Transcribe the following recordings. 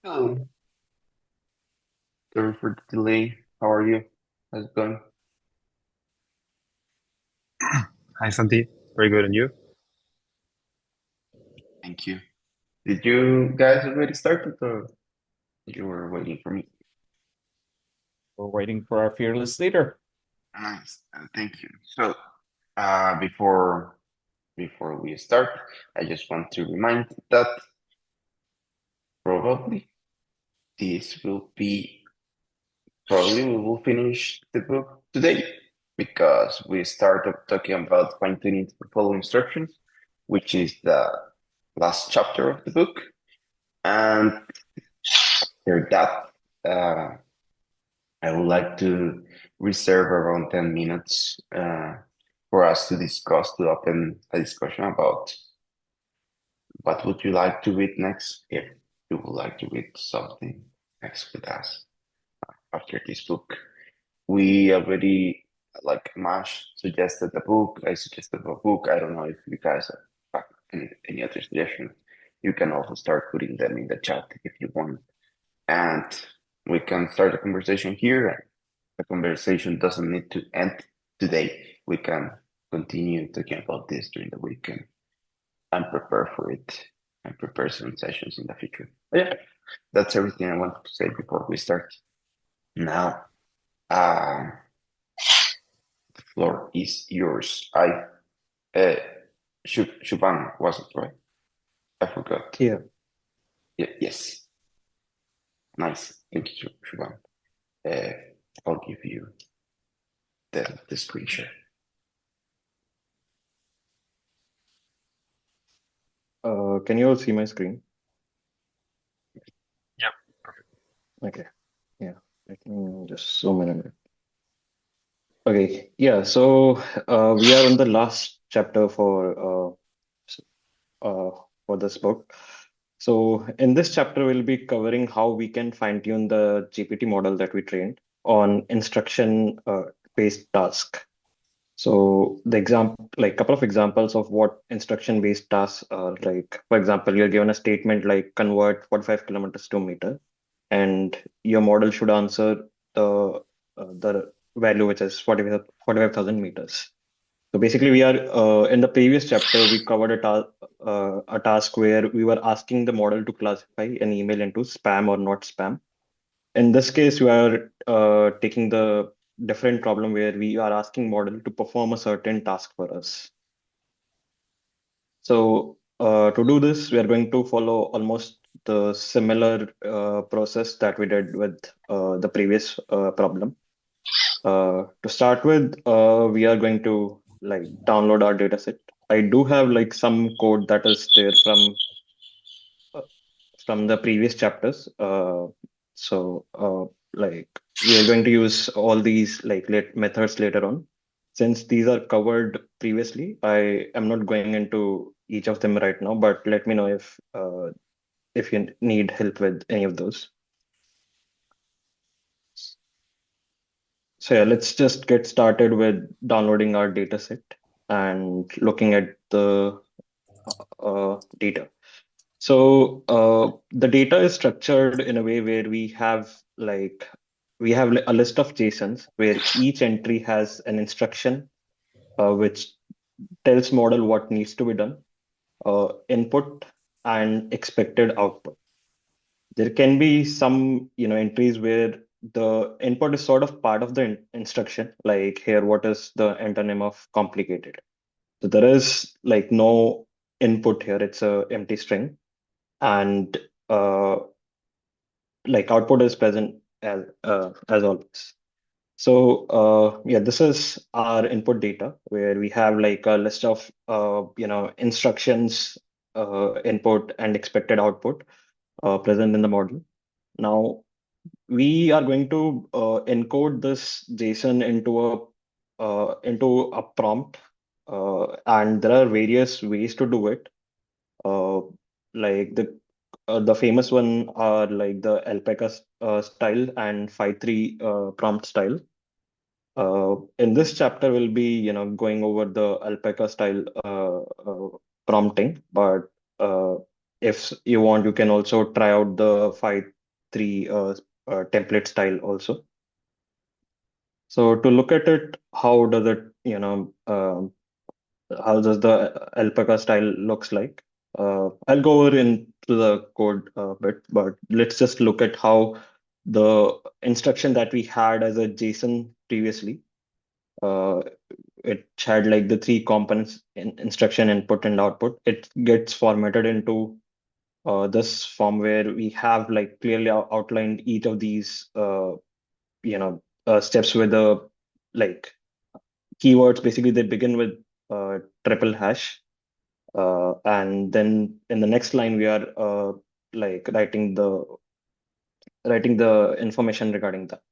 Oh, sorry for the delay. How are you? How's it going? Hi, Santi. Very good. And you? Thank you. Did you guys already start or you were waiting for me? We're waiting for our fearless leader. Nice. Thank you. So, before we start, I just want to remind that probably this will be probably we will finish the book today because we started talking about fine-tuning the follow instructions, which is the last chapter of the book. And after that, uh, I would like to reserve around 10 minutes for us to discuss, to open a discussion about what would you like to read next, if you would like to read something next with us after this book. We already, like Mash suggested a book, I suggested a book. I don't know if you guys have any other suggestions. You can also start putting them in the chat if you want. And we can start a conversation here. The conversation doesn't need to end today. We can continue talking about this during the weekend and prepare for it and prepare some sessions in the future. But yeah, that's everything I wanted to say before we start. Now, um, the floor is yours. Uh, Shubham wasn't right. I forgot. Yeah. Yes, nice. Thank you, Shubham. Uh, I'll give you the screen share. Can you all see my screen? Yep. Perfect. Okay. Yeah. Let me just zoom in a minute. Okay. Yeah. So we are on the last chapter s- for this book. So in this chapter, we'll be covering how we can fine-tune the GPT model that we trained on instruction based task. So the example, like couple of examples of what instruction-based tasks are like. For example, you're given a statement like convert 45 kilometers to a meter, and your model should answer the value which is 45,000 meters. So basically, we are in the previous chapter we covered a task where we were asking the model to classify an email into spam or not spam. In this case, we are taking the different problem where we are asking model to perform a certain task for us. So to do this, we are going to follow almost the similar process that we did with the previous problem. To start with, we are going to like download our dataset. I do have like some code that is there uh, from the previous chapters. So like we are going to use all these like methods later on. Since these are covered previously, I am not going into each of them right now, but let me know if you need help with any of those. So yeah, let's just get started with downloading our dataset and looking at the data. So the data is structured in a way where we have a list of JSONs where each entry has an instruction which tells model what needs to be done, input and expected output. There can be some entries where the input is sort of part of the instruction, like here, what is the antonym of complicated? So there is like no input here; it's a empty string, and uh, like output is present as always. So yeah, this is our input data where we have like a list of instructions, input and expected output present in the model. Now we are going to encode this JSON into a prompt, and there are various ways to do it. Uh, like the famous one are like the alpaca style and 5-3 prompt style. In this chapter, we'll be going over the alpaca style prompting, but if you want, you can also try out the 5-3 template style also. So to look at it, how does it, how does the alpaca style looks like? I'll go over into the code a bit, but let's just look at how the instruction that we had as a JSON previously. Uh, it had like the three components in instruction, input, and output. It gets formatted into this form where we have like clearly outlined each of these steps with the like keywords. Basically, they begin with triple hash, and then in the next line we are like writing the information regarding that.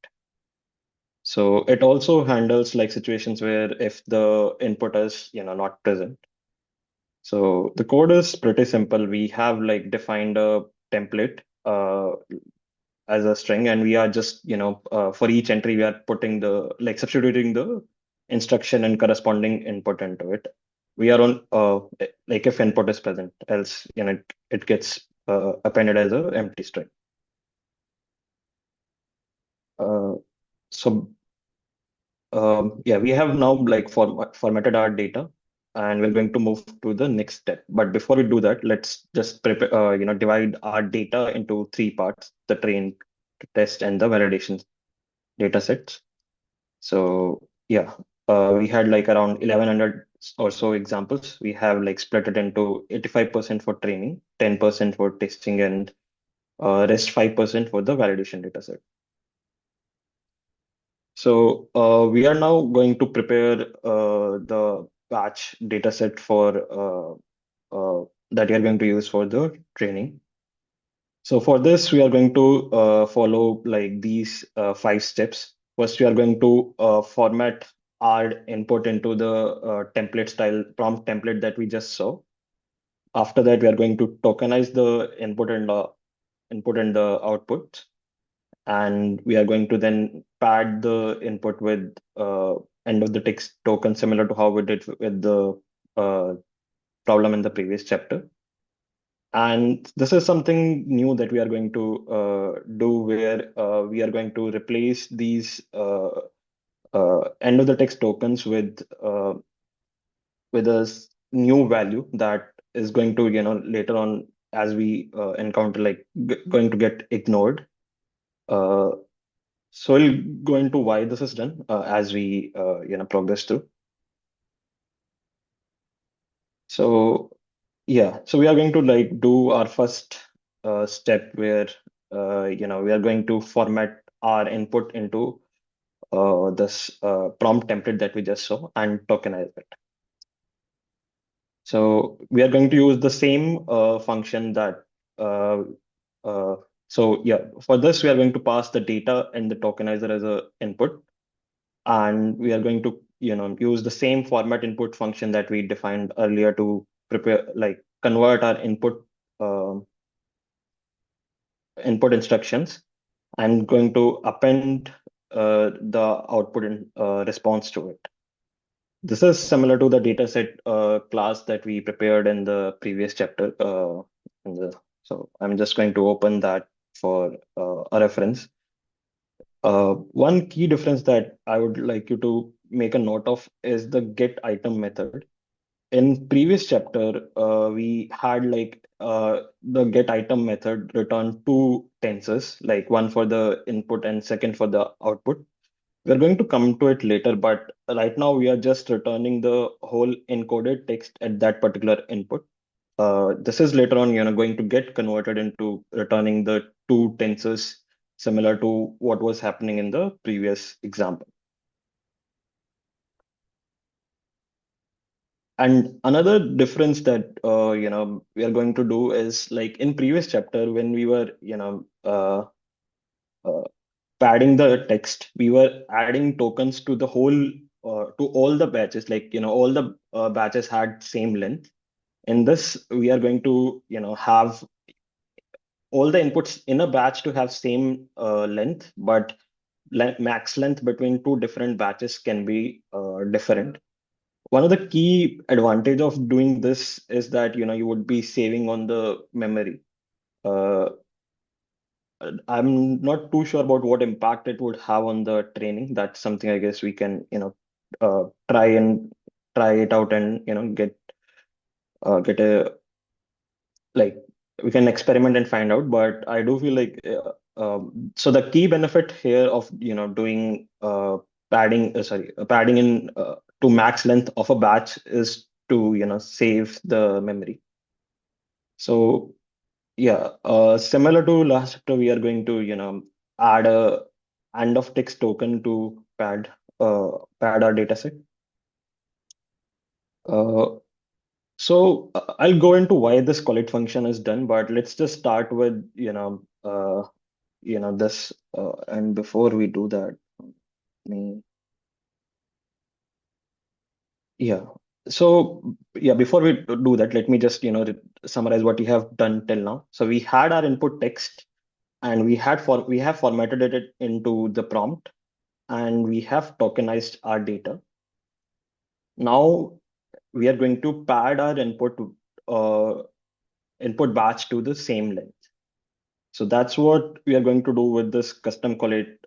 So it also handles like situations where if the input is not present. So the code is pretty simple. We have like defined a template as a string, and we are just for each entry we are putting the like substituting the instruction and corresponding input into it. We are on like if input is present, else it gets appended as a empty string. Uh, so yeah, we have now like formatted our data, and we're going to move to the next step. But before we do that, let's just prepare, divide our data into three parts: the train, test, and the validation data sets. So yeah, we had like around 1100 or so examples. We have like split it into 85% for training, 10% for testing, and rest 5% for the validation data set. So we are now going to prepare the batch data set for that we are going to use for the training. So for this, we are going to follow like these 5 steps. First, we are going to format our input into the template style prompt template that we just saw. After that, we are going to tokenize the input and the output, and we are going to then pad the input with end of the text token, similar to how we did with the uh, problem in the previous chapter. And this is something new that we are going to do, where we are going to replace these end of the text tokens with new value that is going to later on, as we encounter, like going to get ignored. Uh, so we'll go into why this is done as we progress through. So yeah, so we are going to like do our first step where we are going to format our input into this prompt template that we just saw and tokenize it. So we are going to use the same function that uh, so yeah, for this we are going to pass the data and the tokenizer as a input, and we are going to use the same format input function that we defined earlier to prepare like convert our input instructions, and going to append the output in response to it. This is similar to the dataset class that we prepared in the previous chapter. So I'm just going to open that for a reference. One key difference that I would like you to make a note of is the get item method. In previous chapter, we had like the get item method return two tensors, like one for the input and second for the output. We're going to come to it later, but right now we are just returning the whole encoded text at that particular input. This is later on, going to get converted into returning the two tensors, similar to what was happening in the previous example. And another difference that we are going to do is, like in previous chapter when we were uh, padding the text, we were adding tokens to the whole to all the batches, like all the batches had same length. In this, we are going to have all the inputs in a batch to have same length, but max length between two different batches can be different. one of the key advantage of doing this is that you would be saving on the memory. Uh, I'm not too sure about what impact it would have on the training. That's something I guess we can try it out and get a like we can experiment and find out. But I do feel like so the key benefit here of doing padding in to max length of a batch is to save the memory. So yeah, similar to last chapter, we are going to add a end of text token to pad our dataset. Uh, So I'll go into why this collect function is done, but let's just start with this. And before we do that, me yeah. So yeah, before we do that, let me just summarize what we have done till now. So we had our input text, and we have formatted it into the prompt, and we have tokenized our data. Now we are going to pad our uh, input batch to the same length. So that's what we are going to do with this custom collate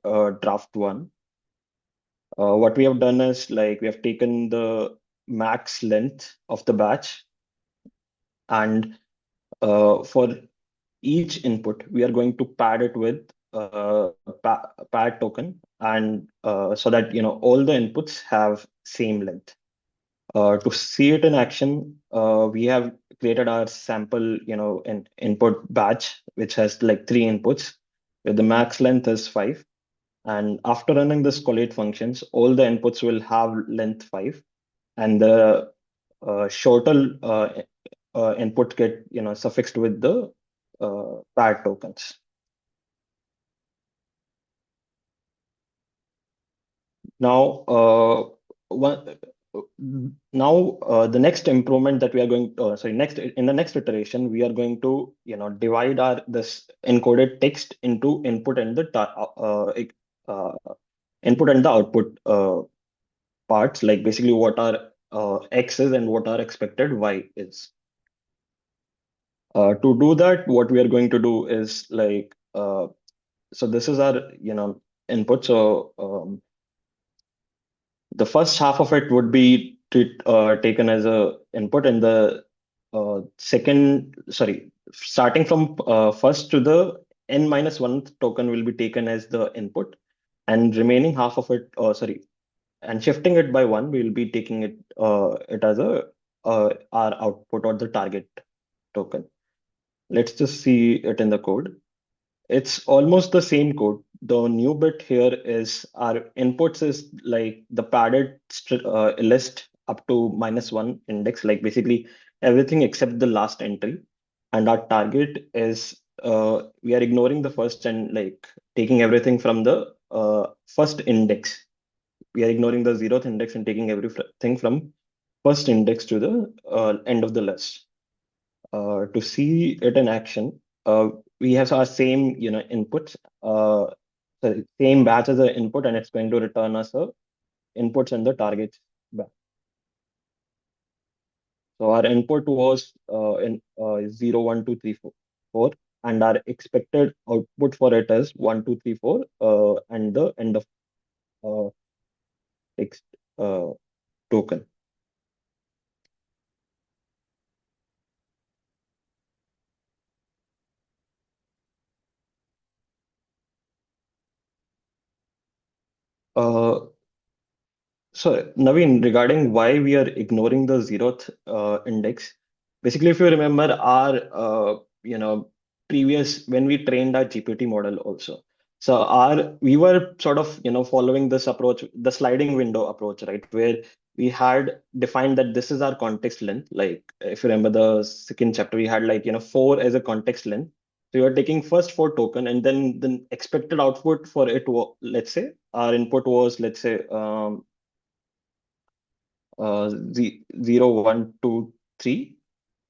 draft one. What we have done is like we have taken the max length of the batch, and for each input, we are going to pad it with pad token, and so that all the inputs have same length. To see it in action, we have created our sample, input batch, which has like 3 inputs, where the max length is 5. And after running this collate functions, all the inputs will have length 5, and the shorter input get suffixed with the pad tokens. Now, one now the next improvement that we are going sorry next in the next iteration we are going to divide our this encoded text into uh, input and the output parts, like basically what our x is and what our expected y is. To do that, what we are going to do is like so this is our input. So the first half of it would be taken as a input, and the second, sorry, starting from first to the n minus one token will be taken as the input, and remaining half of it, sorry, and shifting it by one, we'll be taking it as a our output or the target token. Let's just see it in the code. It's almost the same code. The new bit here is our inputs is like the padded list up to -1 index, like basically everything except the last entry. And our target is we are ignoring the first and like taking everything from the first index. We are ignoring the 0th index and taking everything from first index to the end of the list. To see it in action, we have our same, input, the same batch as the input, and it's going to return us a inputs and the targets back. So our input was in 0, 1, 2, 3, 4, 4, and our expected output for it is 1, 2, 3, 4, and the end of uh, text token. Uh, So, Naveen, regarding why we are ignoring the 0th index, basically, if you remember our, previous when we trained our GPT model also. So we were sort of, following this approach, the sliding window approach, right? Where we had defined that this is our context length. Like, if you remember the second chapter, we had like, 4 as a context length. So you are taking first 4 token, and then the expected output for it, let's say our input was, let's say, 0, 1, 2, 3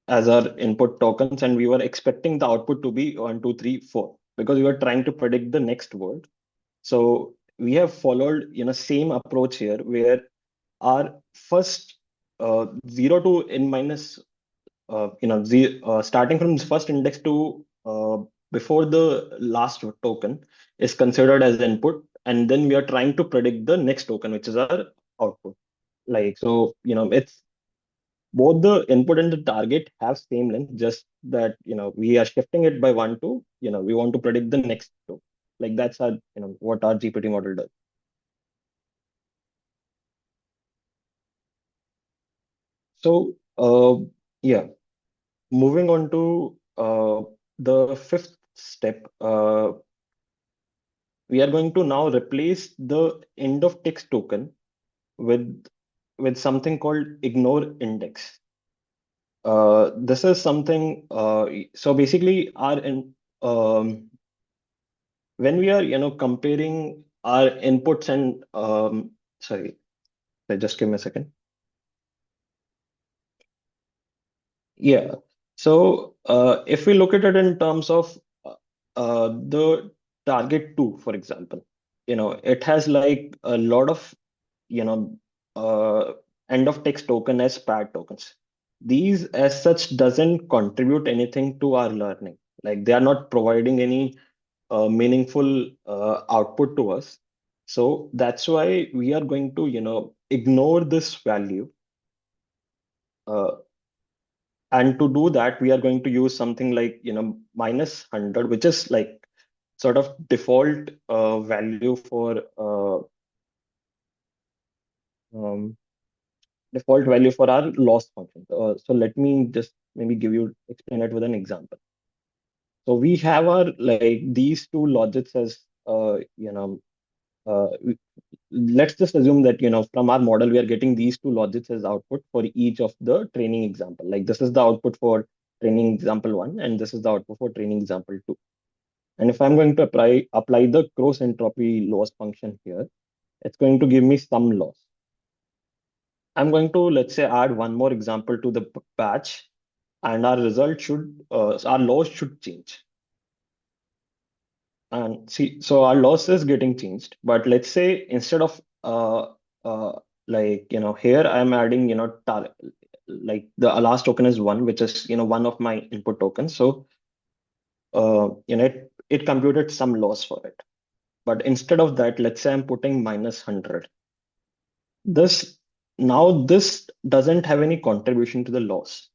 as our input tokens, and we were expecting the output to be 1, 2, 3, 4 because we were trying to predict the next word. So we have followed same approach here, where our first 0 to n minus starting from the first index to before the last token is considered as input, and then we are trying to predict the next token, which is our output. Like so, it's both the input and the target have same length, just that we are shifting it by one to we want to predict the next token. Like that's our what our GPT model does. So yeah, moving on to the fifth step. We are going to now replace the end of text token with something called ignore index. This is something. So basically, when we are comparing our inputs and sorry, just give me a second. Yeah. So if we look at it in terms of the target two, for example, it has like a lot of you know uh, end of text token as pad tokens. These as such doesn't contribute anything to our learning. Like they are not providing any meaningful output to us. So that's why we are going to ignore this value. Uh, and to do that, we are going to use something like minus 100, which is like sort of default value for um, our loss function. So let me just maybe explain it with an example. So we have our like these two logics as uh, we- let's just assume that from our model we are getting these two logics as output for each of the training example. Like this is the output for training example one, and this is the output for training example two. And if I'm going to apply the cross entropy loss function here, it's going to give me some loss. I'm going to, let's say, add one more example to the batch, and our result should, our loss should change. And see, so our loss is getting changed. But let's say instead of like here I'm adding like the last token is one, which is one of my input tokens. So it computed some loss for it. But instead of that, let's say I'm putting minus 100. This doesn't have any contribution to the loss.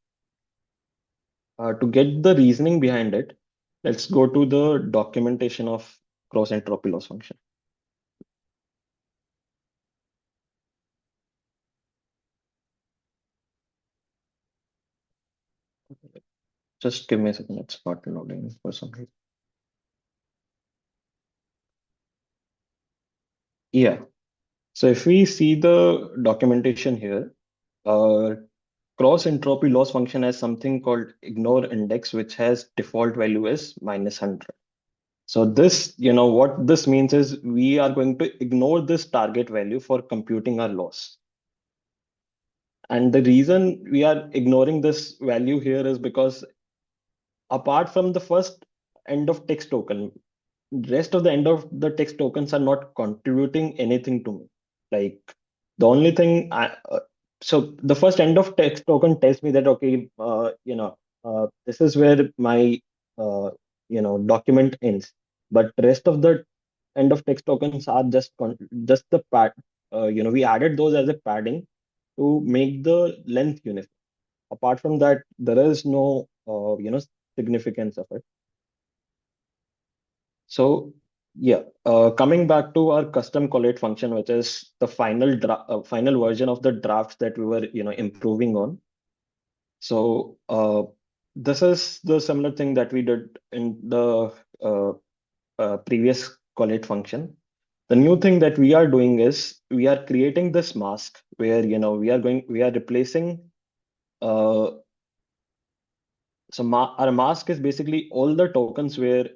To get the reasoning behind it, let's go to the documentation of cross entropy loss function. Just give me a second. It's not loading for some reason. Yeah. So if we see the documentation here, uh, cross entropy loss function has something called ignore index, which has default value as minus 100. So this, what this means is we are going to ignore this target value for computing our loss. And the reason we are ignoring this value here is because apart from the first end of text token, rest of the end of the text tokens are not contributing anything to me. Like the only thing so the first end of text token tells me that okay, this is where my document ends. But rest of the end of text tokens are just the pad. We added those as a padding to make the length uniform. Apart from that, there is no significance of it. So yeah, coming back to our custom collate function, which is the final version of the draft that we were improving on. So this is the similar thing that we did in the uh, previous collate function. The new thing that we are doing is we are creating this mask where we are replacing uh, our mask is basically all the tokens where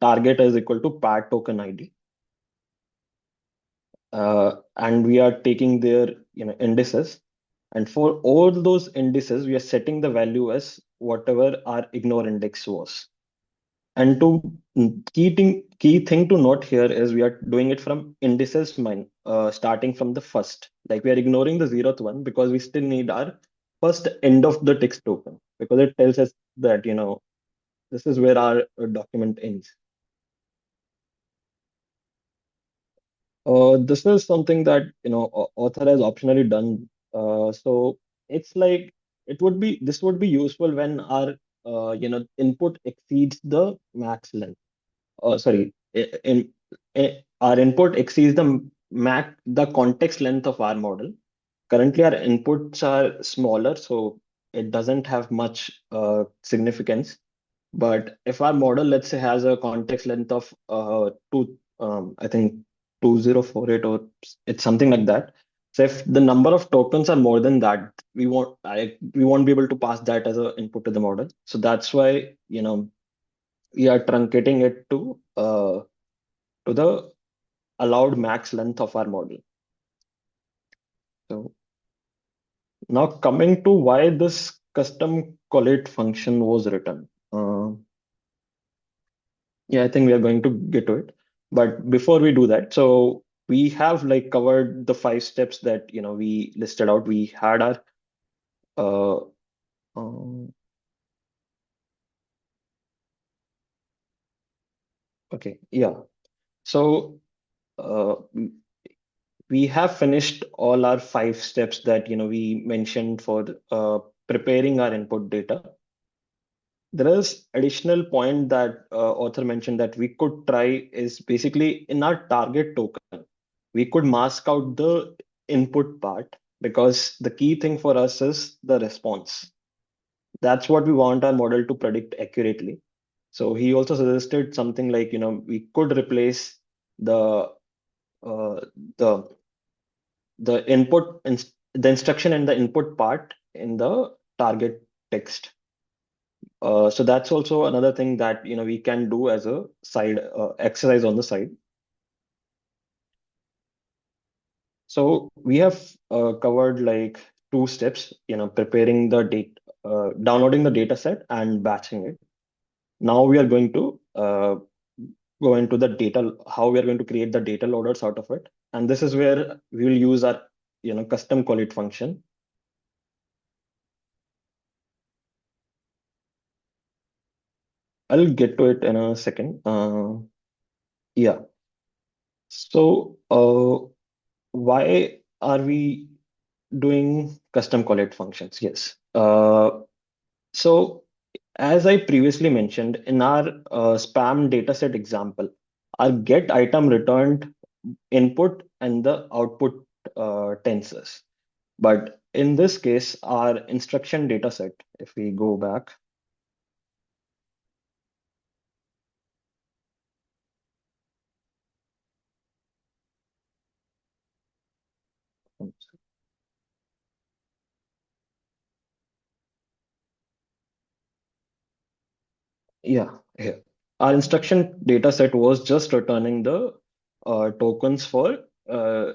target is equal to pad token ID, and we are taking their indices, and for all those indices we are setting the value as whatever our ignore index was. And key thing to note here is we are doing it from indices starting from the first. Like we are ignoring the zeroth one because we still need our first end of the text token because it tells us that this is where our document ends. This is something that author has optionally done. So it's like this would be useful when our input exceeds the max length. Sorry, our input exceeds the context length of our model. Currently, our inputs are smaller, so it doesn't have much significance. But if our model, let's say, has a context length of I think 2048 or it's something like that. So if the number of tokens are more than that, we won't be able to pass that as an input to the model. So that's why we are truncating it to the allowed max length of our model. So now coming to why this custom collate function was written. Yeah, I think we are going to get to it. But before we do that, so we have like covered the 5 steps that we listed out. We had our uh, um, okay, yeah. So uh, we have finished all our 5 steps that we mentioned for preparing our input data. There is additional point that author mentioned that we could try is basically in our target token, we could mask out the input part because the key thing for us is the response. That's what we want our model to predict accurately. So he also suggested something like, we could replace the uh, the the instruction and the input part in the target text. So that's also another thing that we can do as a side exercise on the side. So we have covered like 2 steps, preparing the data, downloading the data set and batching it. Now we are going to go into the data, how we are going to create the data loaders out of it. And this is where we will use our custom collate function. I'll get to it in a second. Yeah. So why are we doing custom collate functions? Yes. So as I previously mentioned in our spam dataset example, our get item returned input and the output tensors. But in this case, our instruction dataset, if we go back, yeah, here. Our instruction data set was just returning the tokens for a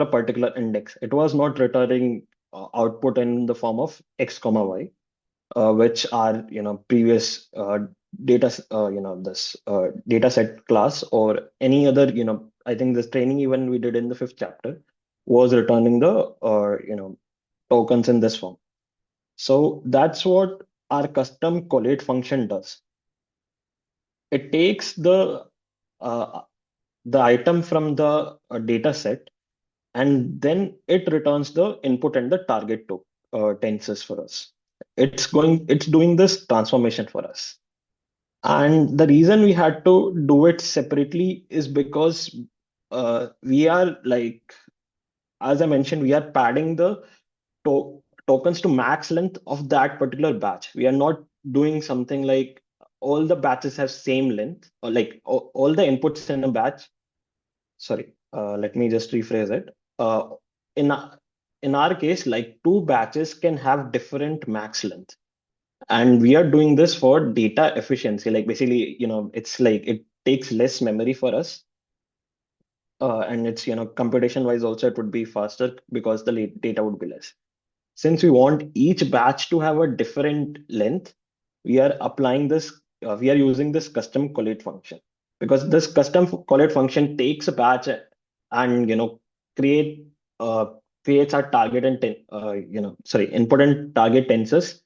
particular index. It was not returning output in the form of x comma y, which are previous this data set class or any other I think this training even we did in the 5th chapter was returning the tokens in this form. So that's what our custom collate function does. It takes uh, the item from the data set and then it returns the input and the target to tensors for us. It's doing this transformation for us. And the reason we had to do it separately is because we are like, as I mentioned, we are padding the tokens to max length of that particular batch. We are not doing something like all the batches have same length or like all the inputs in a batch. Sorry, let me just rephrase it. In in our case, like 2 batches can have different max length, and we are doing this for data efficiency. Like basically, it's like it takes less memory for us, and it's computation wise also it would be faster because the data would be less. Since we want each batch to have a different length, we are applying this we are using this custom collate function, because this custom collate function takes a batch and create uh, creates our target and input and target tensors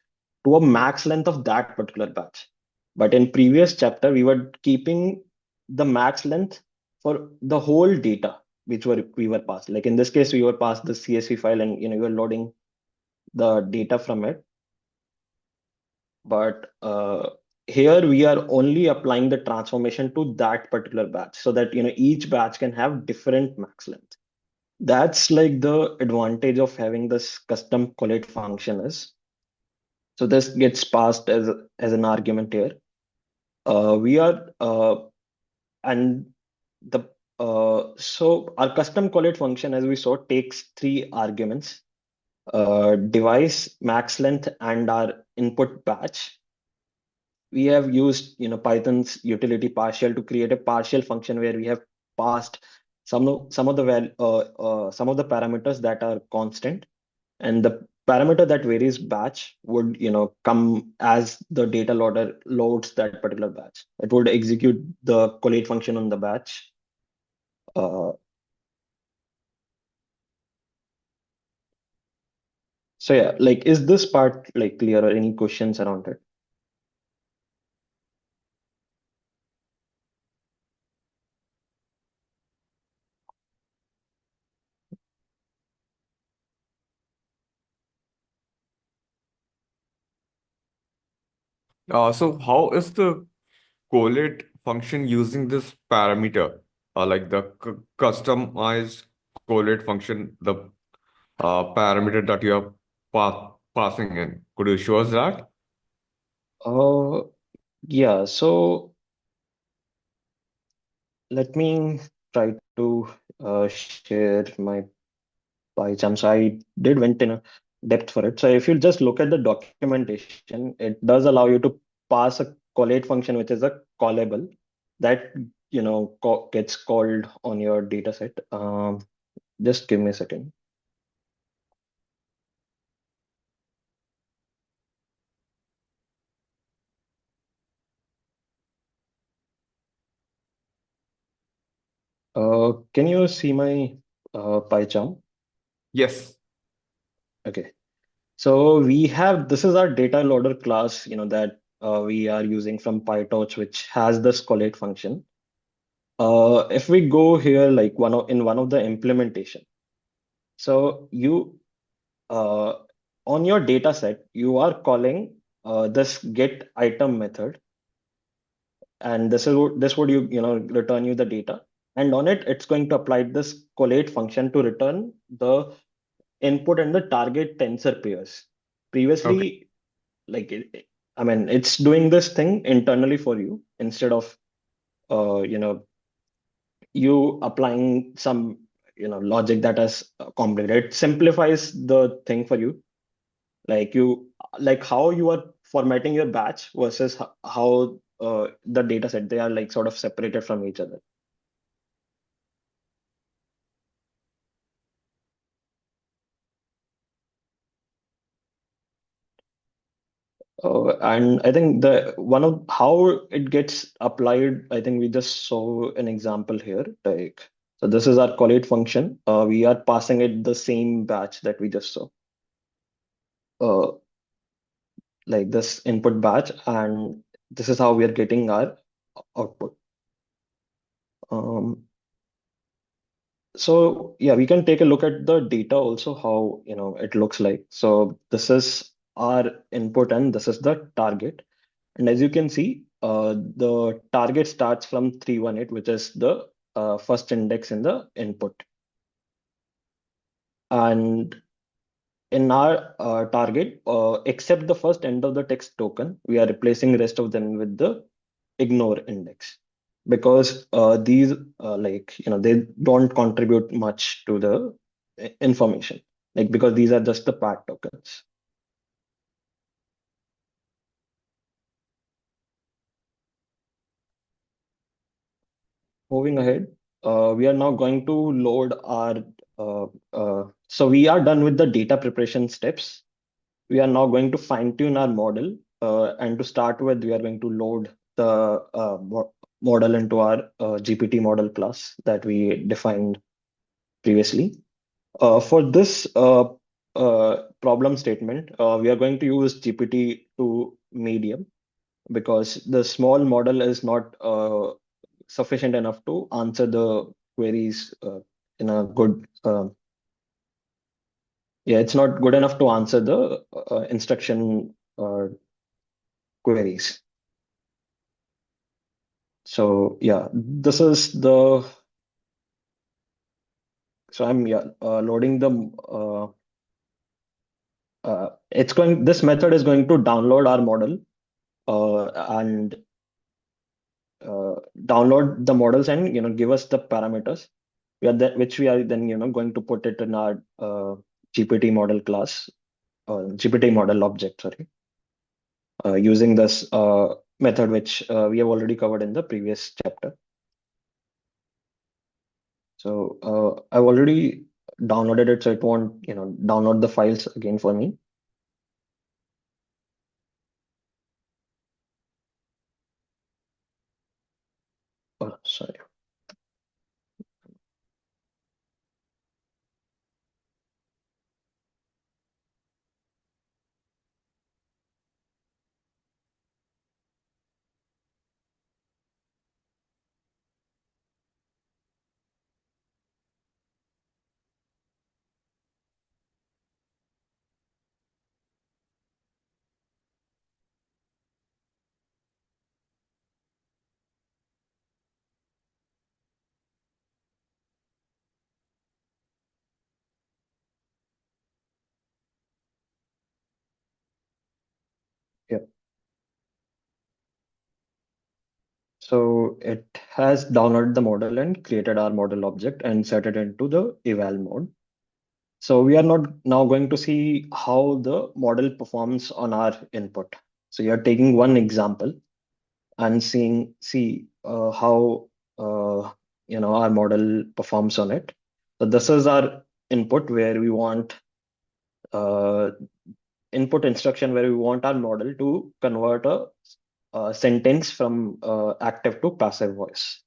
to a max length of that particular batch. But in previous chapter, we were keeping the max length for the whole data which we were passed. Like in this case, we were passed the CSV file, and you were loading the data from it. But here we are only applying the transformation to that particular batch, so that each batch can have different max length. That's like the advantage of having this custom collate function is. So this gets passed as an argument here. We are and the So our custom collate function, as we saw, takes three arguments: device, max length, and our input batch. We have used Python's utility partial to create a partial function where we have passed some of the parameters that are constant, and the parameter that varies batch would come as the data loader loads that particular batch. It would execute the collate function on the batch. So yeah, like, is this part like clear, or any questions around it? So how is the collate function using this parameter, like the customized collate function, the parameter that you are passing in? Could you show us that? Uh, yeah, so let me try to share my PyCharm. So I did went in a depth for it. So if you just look at the documentation, it does allow you to pass a collate function, which is a callable that gets called on your data set. Just give me a second. Can you see my PyCharm? Yes. Okay. So we have, this is our data loader class, that we are using from PyTorch, which has this collate function. If we go here, like in one of the implementation, so you on your data set, you are calling this get item method, and this would return you the data, and on it, it's going to apply this collate function to return the input and the target tensor pairs. Okay. Previously, like I mean, it's doing this thing internally for you instead of uh, you know you applying some logic that is complicated. It simplifies the thing for you, like how you are formatting your batch versus how the data set, they are like sort of separated from each other. And I think the one of how it gets applied, I think we just saw an example here. Like, so this is our collate function. We are passing it the same batch that we just saw. Uh, like this input batch, and this is how we are getting our output. Um, so yeah, we can take a look at the data also, how it looks like. So this is our input and this is the target. And as you can see, the target starts from 318, which is the first index in the input. And in our target, except the first end of the text token, we are replacing the rest of them with the ignore index, because these they don't contribute much to the information, like, because these are just the part tokens. Moving ahead, we are now going to load our so we are done with the data preparation steps. We are now going to fine tune our model, and to start with, we are going to load the model into our GPT model class that we defined previously. For this problem statement, we are going to use GPT to medium because the small model is not sufficient enough to answer the queries in a good yeah, it's not good enough to answer the instruction queries. So yeah, this is the so I'm loading the it's going this method is going to download our model and download the models and give us the parameters which we are then going to put it in our GPT model class GPT model object, sorry, using this method which we have already covered in the previous chapter. So I've already downloaded it, so it won't download the files again for me. Oh, sorry. Yeah. So it has downloaded the model and created our model object and set it into the eval mode. So we are not now going to see how the model performs on our input. So you are taking one example and see how our model performs on it. So this is our input where we want input instruction where we want our model to convert a sentence from active to passive voice.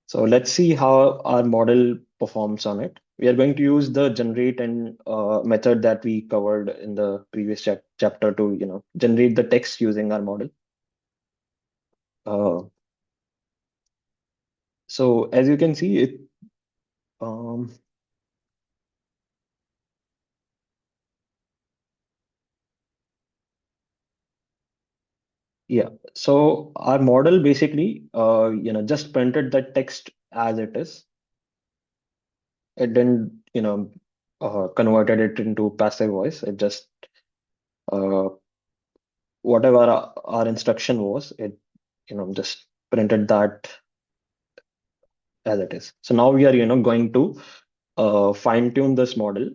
So let's see how our model performs on it. We are going to use the generate and method that we covered in the previous chapter to generate the text using our model. So as you can see, it yeah. So our model basically just printed the text as it is. It didn't converted it into passive voice. It just uh, whatever our instruction was, it just printed that as it is. So now we are going to fine tune this model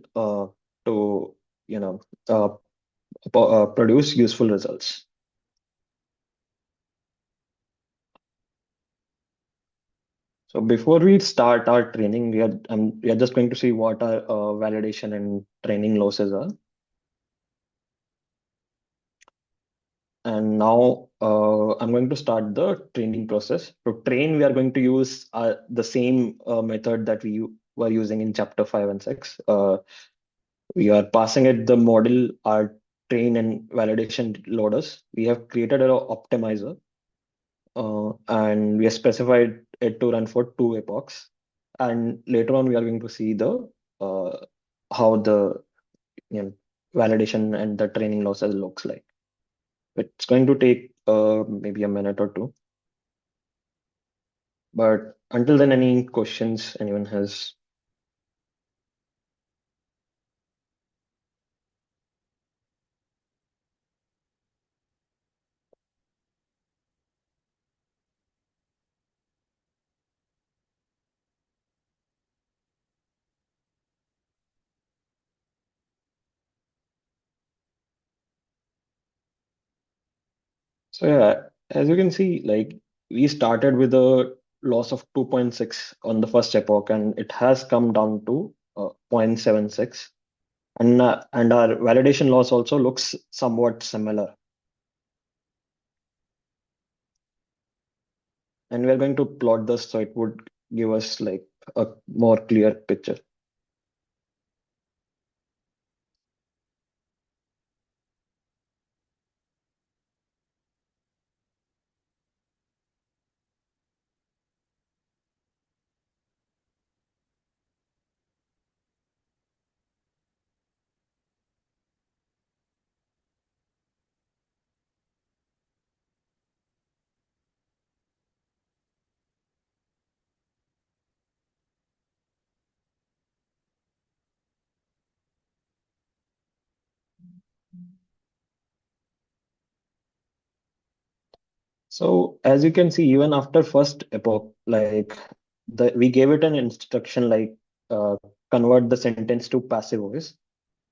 to you know uh, produce useful results. So before we start our training, we are just going to see what our validation and training losses are. And now I'm going to start the training process. To train, we are going to use the same method that we were using in chapter 5 and 6. We are passing it the model, our train and validation loaders. We have created an optimizer and we have specified it to run for 2 epochs. And later on, we are going to see the how the validation and the training losses looks like. It's going to take maybe a minute or two. But until then, any questions anyone has? So yeah, as you can see, like we started with a loss of 2.6 on the first epoch, and it has come down to 0.76. And our validation loss also looks somewhat similar. and we're going to plot this so it would give us like a more clear picture. So as you can see, even after first epoch, like we gave it an instruction like uh, convert the sentence to passive voice.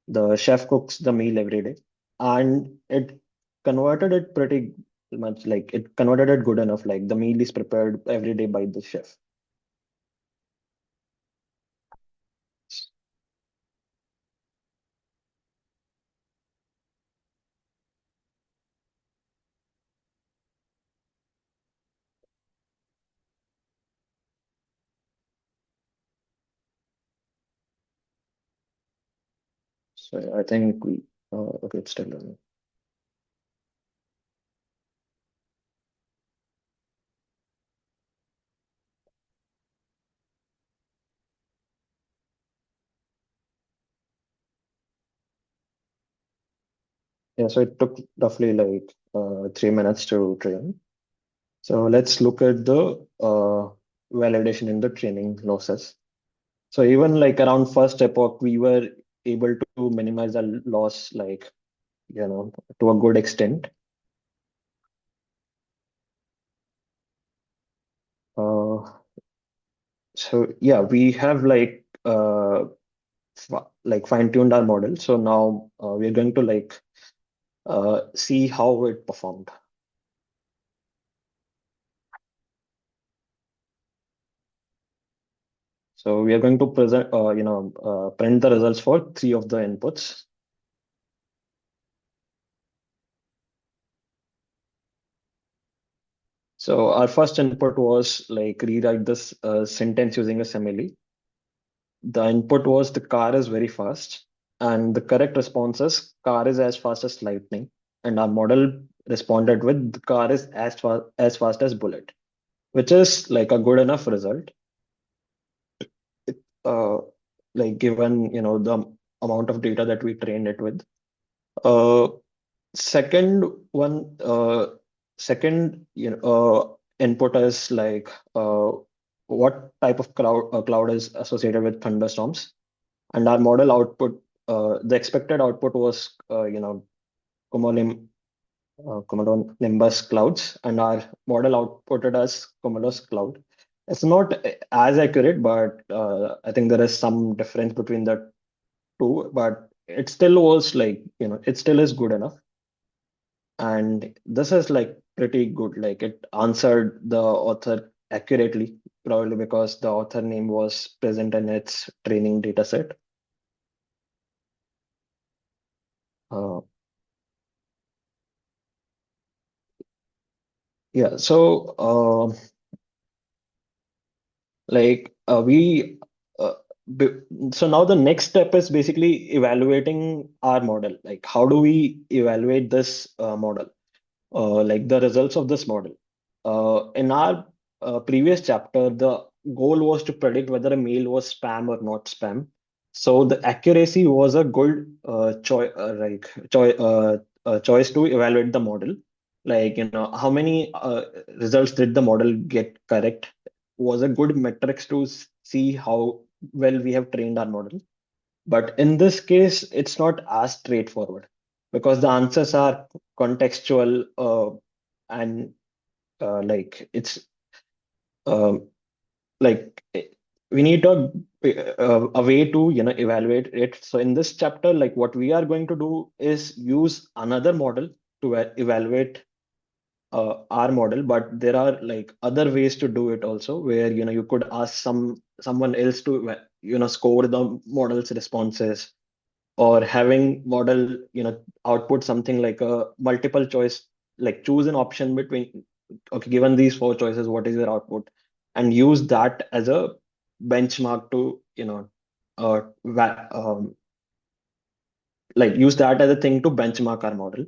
The chef cooks the meal every day, and it converted it pretty much, like it converted it good enough. Like the meal is prepared every day by the chef. So I think we okay, it's still running. Yeah, so it took roughly like 3 minutes to train. So let's look at the validation in the training losses. So even like around first epoch, we were able to minimize the loss, like, to a good extent. Uh, so yeah, we have like fine-tuned our model. So now we're going to like see how it performed. So we are going to print the results for 3 of the inputs. So our first input was like rewrite this sentence using a simile. The input was the car is very fast, and the correct response is car is as fast as lightning. And our model responded with the car is as fast as bullet, which is like a good enough result. Uh, like given the amount of data that we trained it with. Uh, second one, second input is like what type of cloud is associated with thunderstorms, and our model output, the expected output was cumulim, cumulonimbus clouds, and our model outputted as cumulus cloud. It's not as accurate, but I think there is some difference between the two, but it still was like, it still is good enough. And this is like pretty good. Like it answered the author accurately, probably because the author name was present in its training data set. Uh, yeah, so like we b- so now the next step is basically evaluating our model. Like how do we evaluate this model? Like the results of this model. In our previous chapter, the goal was to predict whether a mail was spam or not spam. So the accuracy was a good choice to evaluate the model. Like, how many results did the model get correct was a good metrics to see how well we have trained our model. But in this case, it's not as straightforward because the answers are contextual, and like it's um, like we need a way to evaluate it. So in this chapter, like what we are going to do is use another model to evaluate our model, but there are like other ways to do it also, where you could ask someone else to score the model's responses, or having model output something like a multiple choice, like choose an option between okay, given these four choices, what is your output? And use that as a benchmark to, like use that as a thing to benchmark our model.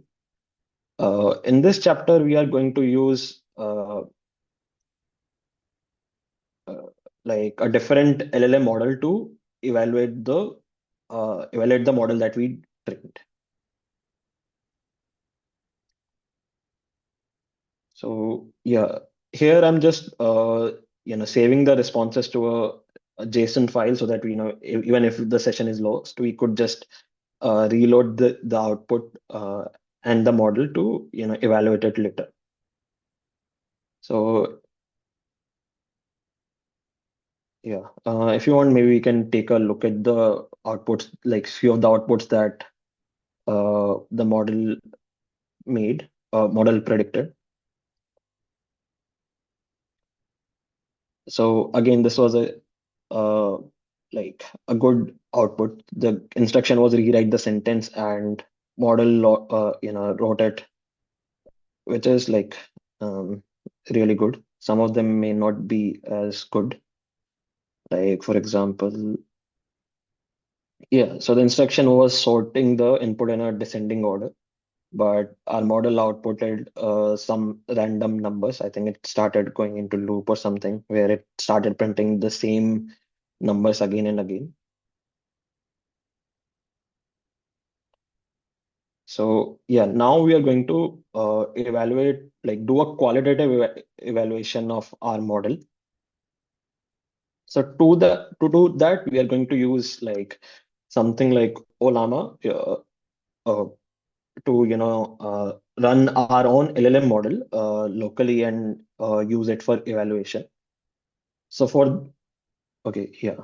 In this chapter, we are going to use uh, like a different LLM model to evaluate the model that we trained. So yeah, here I'm just saving the responses to a JSON file so that we know even if the session is lost, we could just reload the output and the model to evaluate it later. So yeah, if you want, maybe we can take a look at the outputs, like few of the outputs that the model predicted. So again, this was uh, like a good output. The instruction was rewrite the sentence and wrote it, which is like really good. Some of them may not be as good. Like for example, yeah, so the instruction was sorting the input in a descending order, but our model outputted some random numbers. I think it started going into loop or something where it started printing the same numbers again and again. So yeah, now we are going to do a qualitative evaluation of our model. So to do that, we are going to use like something like Olama to run our own LLM model locally and use it for evaluation. So for okay, yeah.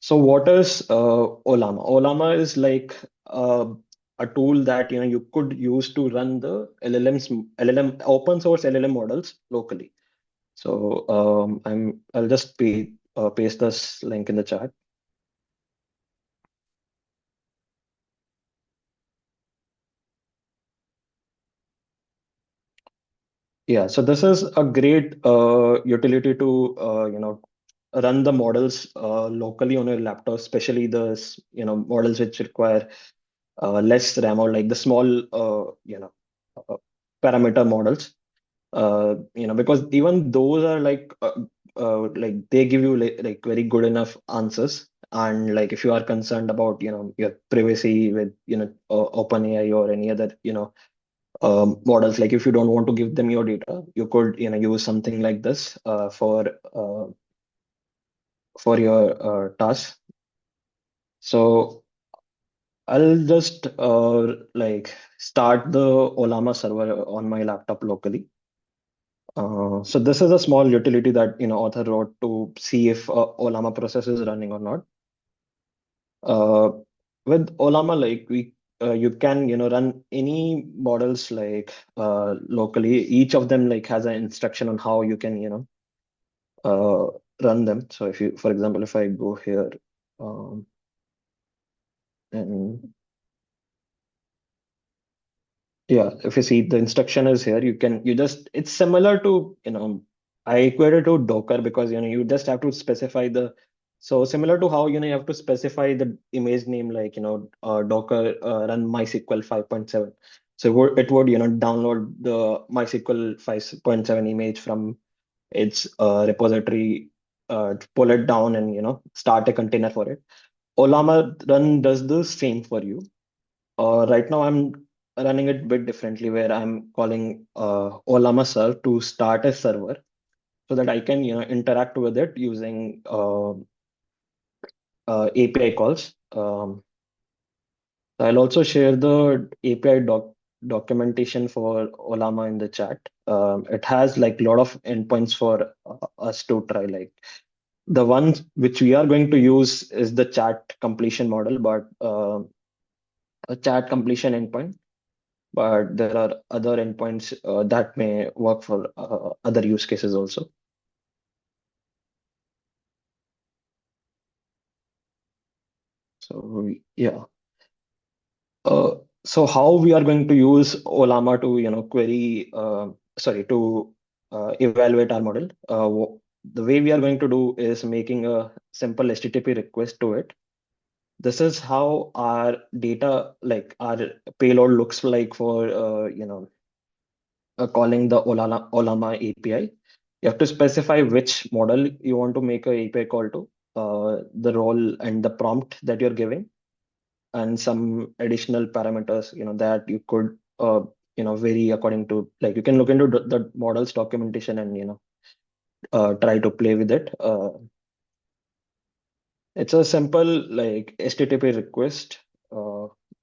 So what is Olama? Olama is like a tool that you could use to run the LLM open source LLM models locally. So I'll just paste this link in the chat. Yeah, so this is a great utility to run the models locally on your laptop, especially the models which require less RAM or like the small uh, parameter models. Because even those are like they give you like very good enough answers. And like if you are concerned about your privacy with OpenAI or any other models, like if you don't want to give them your data, you could use something like this for your task. So I'll just like start the Olama server on my laptop locally. So this is a small utility that author wrote to see if Olama process is running or not. Uh, with Olama, like you can run any models like locally. Each of them like has an instruction on how you can uh, run them. So if you, for example, if I go here um, and yeah, if you see the instruction is here, you just it's similar to I equate it to Docker because you just have to specify the so similar to how you have to specify the image name like Docker run MySQL 5.7. So it would download the MySQL 5.7 image from its repository, pull it down and start a container for it. Olama run does the same for you. Right now, I'm running it a bit differently, where I'm calling Olama serve to start a server so that I can interact with it using API calls. I'll also share the API documentation for Olama in the chat. It has like a lot of endpoints for us to try. Like the one which we are going to use is the chat completion model, but a chat completion endpoint. But there are other endpoints that may work for other use cases also. So yeah. So how we are going to use Olama to query, sorry, to evaluate our model. The way we are going to do is making a simple HTTP request to it. This is how our data, like our payload looks like for, calling the Olama API. You have to specify which model you want to make a API call to, the role and the prompt that you're giving, and some additional parameters, that you could, vary according to, like, you can look into the model's documentation and, try to play with it. It's a simple like HTTP request,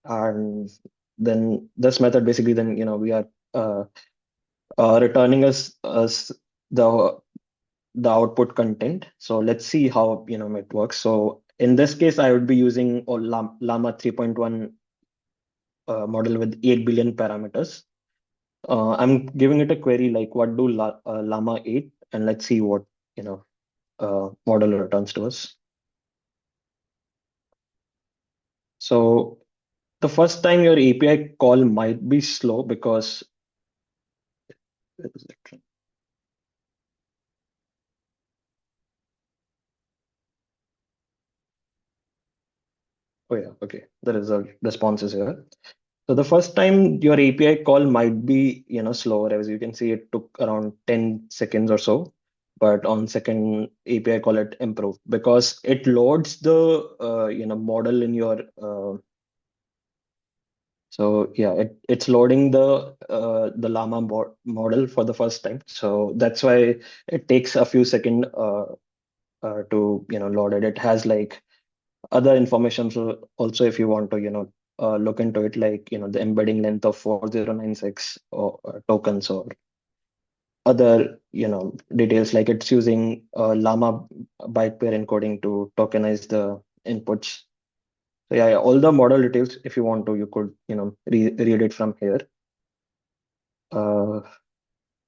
and then this method basically then we are uh, returning us the output content. So let's see how it works. So in this case, I would be using Llama 3.1 model with 8 billion parameters. I'm giving it a query like what do Llama 8, and let's see what model returns to us. So the first time your API call might be slow because where is it? Oh yeah, okay. The result response is here. So the first time your API call might be, slower. As you can see, it took around 10 seconds or so. But on second API call, it improved because it loads the, model in your. So yeah, it's loading the Llama model for the first time. So that's why it takes a few seconds to, load it. It has like other information. So also, if you want to, look into it, like, the embedding length of 4096 or tokens or other, details, like it's using Llama byte pair encoding to tokenize the inputs. So yeah, all the model details, if you want to, you could, read it from here.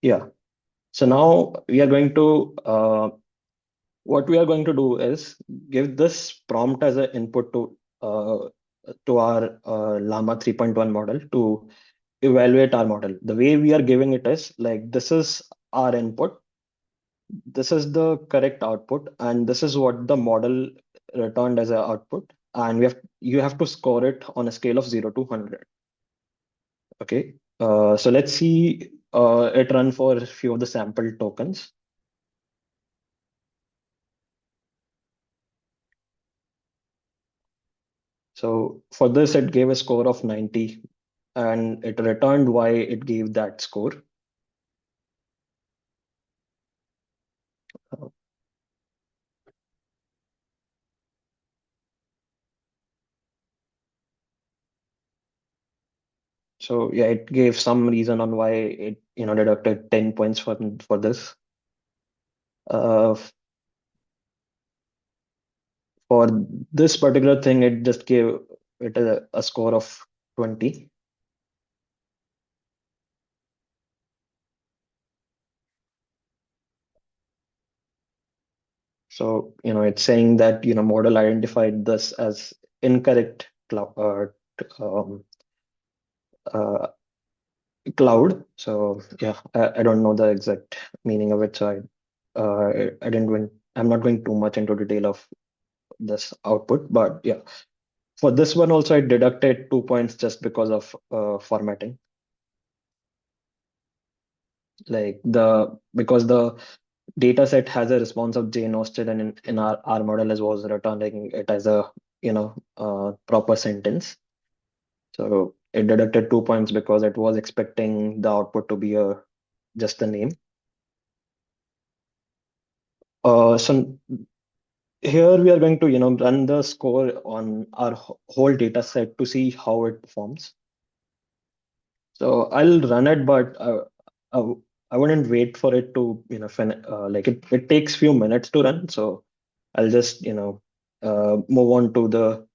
Yeah. So now we are going to, what we are going to do is give this prompt as an input to our Llama 3.1 model to evaluate our model. The way we are giving it is like this is our input, this is the correct output, and this is what the model returned as an output. And you have to score it on a scale of 0 to 100. Okay. So let's see it run for a few of the sample tokens. So for this, it gave a score of 90, and it returned why it gave that score. So yeah, it gave some reason on why it deducted 10 points for this. Uh, for this particular thing, it just gave it a score of 20. So it's saying that model identified this as incorrect um, uh, cloud. So yeah, I don't know the exact meaning of it. So I didn't win. I'm not going too much into detail of this output, but yeah, for this one also I deducted 2 points just because of formatting. Like because the data set has a response of Jane Austen, and in our model as was returning it as a proper sentence. So it deducted 2 points because it was expecting the output to be just the name. So here we are going to run the score on our whole data set to see how it performs. So I'll run it, but I, I wouldn't wait for it to like it takes few minutes to run. So I'll just move on to the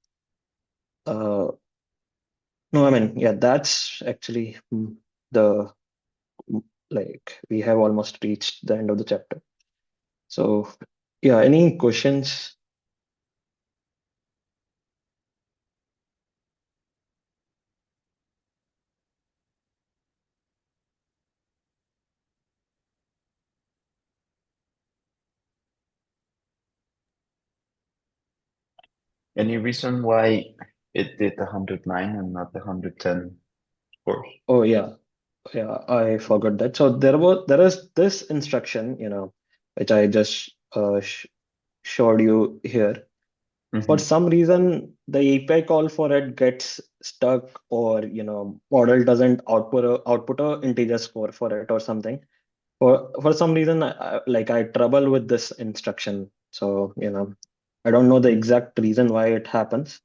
no, I mean, yeah, that's actually the like we have almost reached the end of the chapter. So yeah, any questions? Any reason why it did 109 and not the 110 scores? Oh yeah, yeah, I forgot that. So there is this instruction, which I just showed you here. For Mm-hmm. some reason, the API call for it gets stuck, or model doesn't output a integer score for it or something. For some reason, I trouble with this instruction. So I don't know the exact reason why it happens,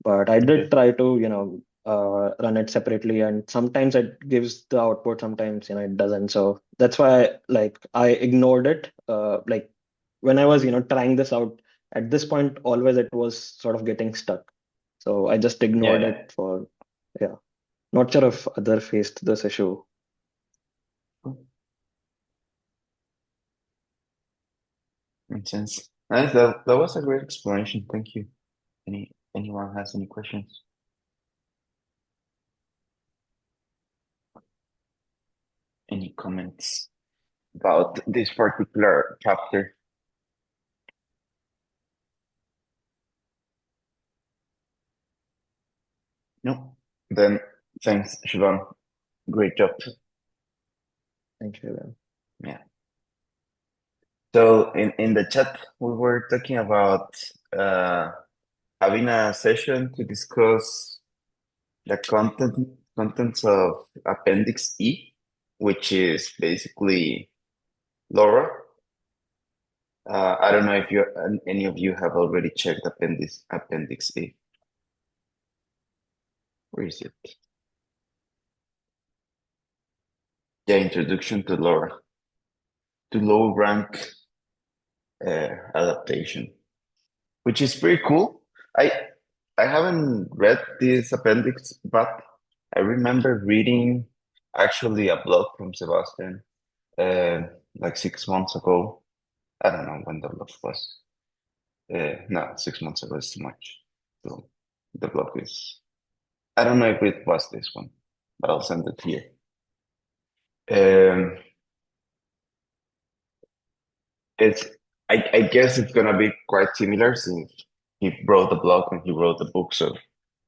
but I did Okay. try to run it separately, and sometimes it gives the output, sometimes it doesn't. So that's why I ignored it. Like when I was trying this out, at this point always it was sort of getting stuck, so I just Yeah, ignored yeah. it for, yeah, not sure if other faced this issue. Makes sense. Nice. That was a great explanation. Thank you. Anyone has any questions? Any comments about this particular chapter? No. Then thanks, Siobhan. Great job. Thank you then. Yeah. So in the chat, we were talking about uh, having a session to discuss the contents of Appendix E, which is basically LoRa. I don't know if any of you have already checked Appendix E. Where is it? The introduction to LoRa, to low rank adaptation, which is pretty cool. I I haven't read this appendix, but I remember reading actually a blog from Sebastian like 6 months ago. I don't know when the blog was. No, 6 months ago is too much. So the blog is. I don't know if it was this one, but I'll send it here. Um, it's. I guess it's gonna be quite similar since he wrote the blog and he wrote the book, so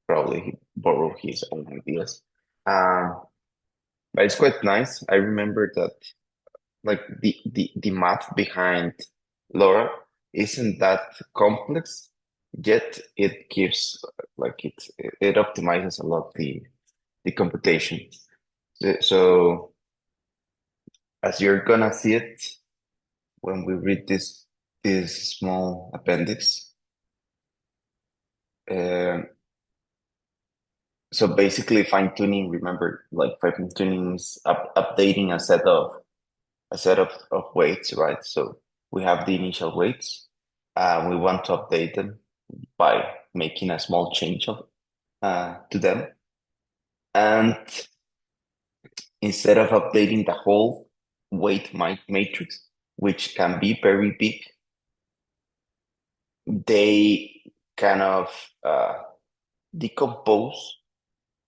probably he borrowed his own ideas. Um, but it's quite nice. I remember that like the math behind LoRa isn't that complex, yet it gives like it optimizes a lot the computation. So as you're gonna see it when we read this small appendix, um, so basically fine tuning. Remember, like fine tuning is updating a set of weights, right? So we have the initial weights. We want to update them by making a small change to them. And instead of updating the whole weight matrix, which can be very big, they kind of decompose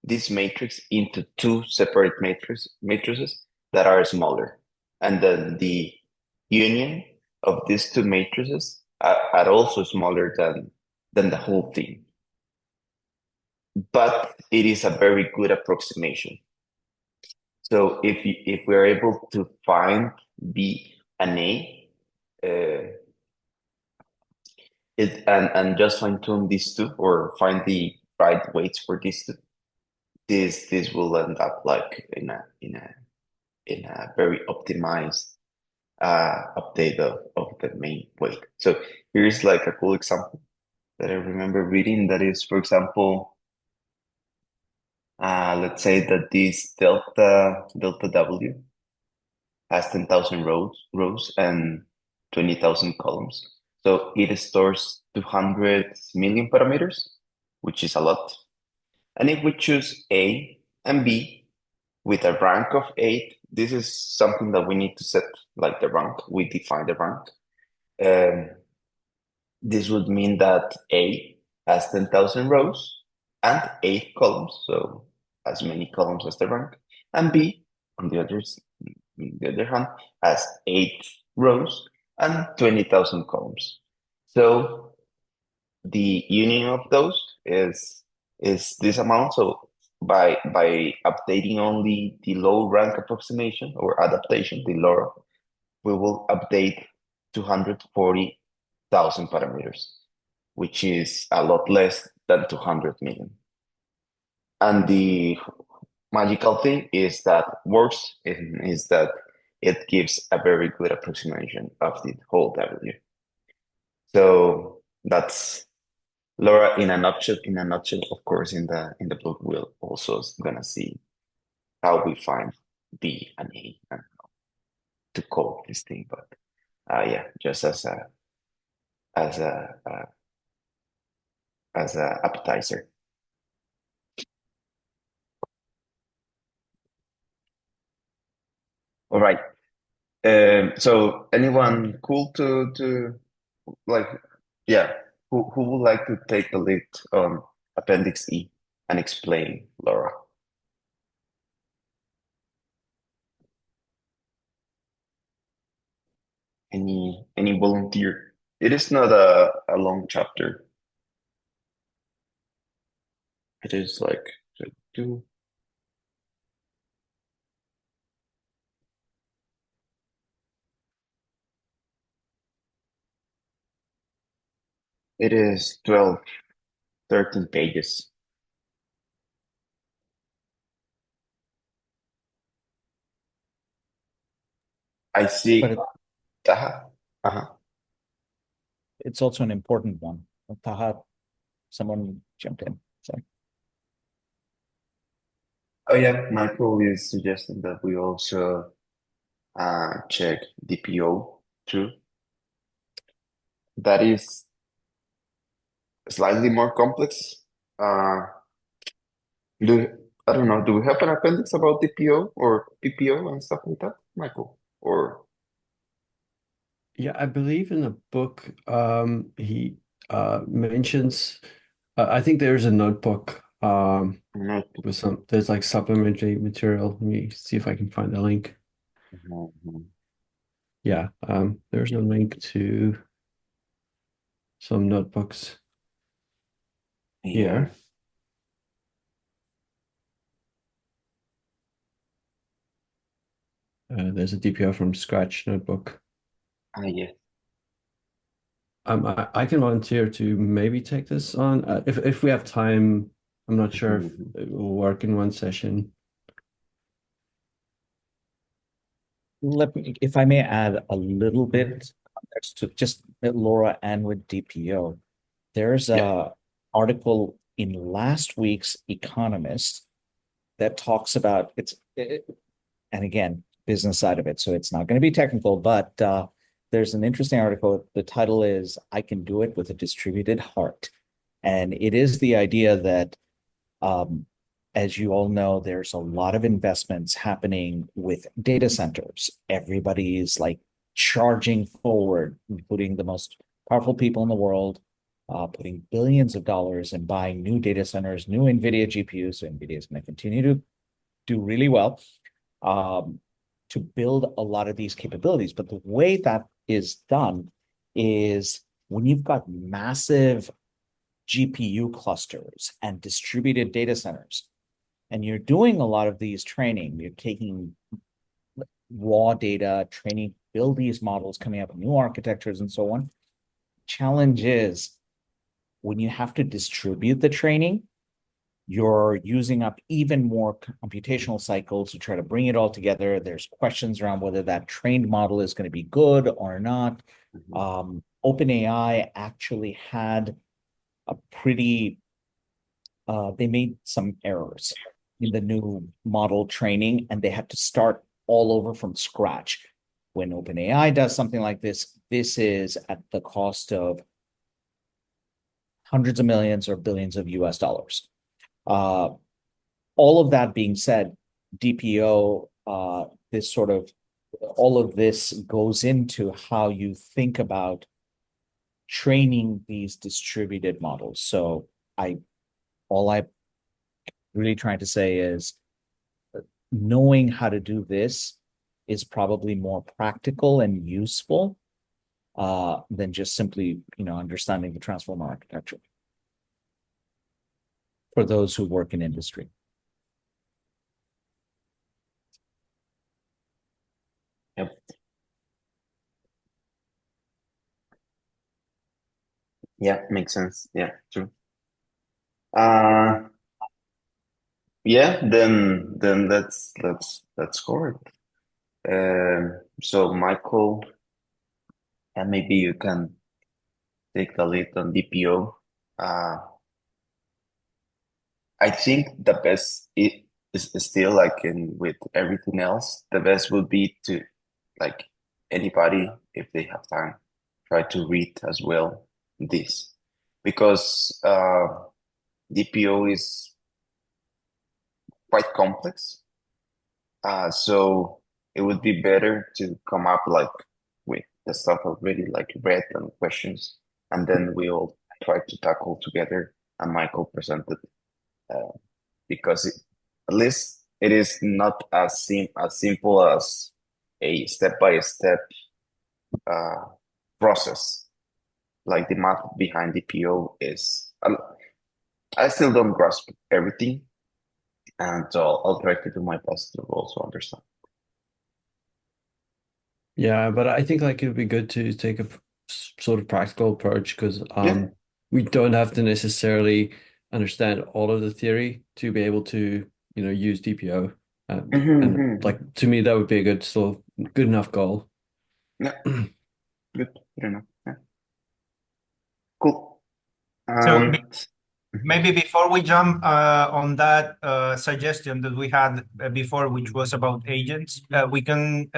this matrix into two separate matrices that are smaller. And then the union of these two matrices are also smaller than the whole thing. But it is a very good approximation. So if we're able to find B and A, and just fine tune these two or find the right weights for these two, this will end up like in a very optimized update of the main weight. So here's like a cool example that I remember reading that is, for example, let's say that this delta W has 10,000 rows and 20,000 columns. So it stores 200 million parameters, which is a lot. And if we choose A and B with a rank of 8, this is something that we need to set, like the rank. We define the rank. This would mean that A has 10,000 rows and 8 columns, so as many columns as the rank. And B, on the other hand, has 8 rows and 20,000 columns. So the union of those is this amount. So by updating only the low rank approximation or adaptation, the LoRa, we will update 240,000 parameters, which is a lot less than 200 million. And the magical thing is that is that it gives a very good approximation of the whole W. So that's LoRa in a nutshell. In a nutshell, of course, in the book we'll also gonna see how we find B and A and how to code this thing. But yeah, just as a as a appetizer. All right. So anyone cool to like, yeah, who would like to take the lead on Appendix E and explain LoRa? Any volunteer? It is not a long chapter. It is like two. It is 12, 13 pages. I see. But Uh-huh. it's also an important one. Taha, someone jumped in. Sorry. Oh yeah, Michael is suggesting that we also check DPO too. That is slightly more complex. Uh, I don't know, do we have an appendix about DPO or PPO and stuff like that, Michael? Or Yeah, I believe in the book, he mentions, I think there's a notebook not? with there's like supplementary material. Let me see if I can find the link. Mhm. Yeah, there's a link to some notebooks Yeah. here. There's a DPO from scratch notebook. Yeah. I can volunteer to maybe take this on if we have time. I'm not sure if Mhm. it will work in one session. Let me, if I may add a little bit context to just LoRa and with DPO. There's a article in last week's Economist that talks about and again, business side of it. So it's not going to be technical, but there's an interesting article. The title is "I Can Do It with a Distributed Heart," and it is the idea that as you all know, there's a lot of investments happening with data centers. Everybody's like charging forward, including the most powerful people in the world, putting billions of dollars in buying new data centers, new NVIDIA GPUs. So NVIDIA is going to continue to do really well to build a lot of these capabilities. But the way that is done is when you've got massive GPU clusters and distributed data centers, and you're doing a lot of these training, you're taking raw data, training, build these models, coming up with new architectures and so on. Challenge is when you have to distribute the training, you're using up even more computational cycles to try to bring it all together. There's questions around whether that trained model is going to be good or not. OpenAI actually had a pretty, they made some errors in the new model training, and they had to start all over from scratch. When OpenAI does something like this, this is at the cost of hundreds of millions or billions of US dollars. All of that being said, DPO, this sort of, all of this goes into how you think about training these distributed models. So all I'm really trying to say is knowing how to do this is probably more practical and useful than just simply, understanding the transformer architecture for those who work in industry. Yep. Yeah, makes sense. Yeah, true. Yeah, then let's score it. So Michael, and maybe you can take the lead on DPO. I think the best is still like in with everything else, the best would be to like anybody, if they have time, try to read as well this because DPO is quite complex. So it would be better to come up like with the stuff already like read and questions, and then we'll try to tackle together and Michael presented because at least it is not as simple as a step-by-step process. Like the math behind DPO is, I still don't grasp everything, and so I'll try to do my best to also understand. Yeah, but I think like it would be good to take a sort of practical approach because Yeah. we don't have to necessarily understand all of the theory to be able to, use DPO. And like to me, that would be a good enough goal. Yeah, good enough. Yeah. Cool. So And maybe before we jump on that suggestion that we had before, which was about agents, we can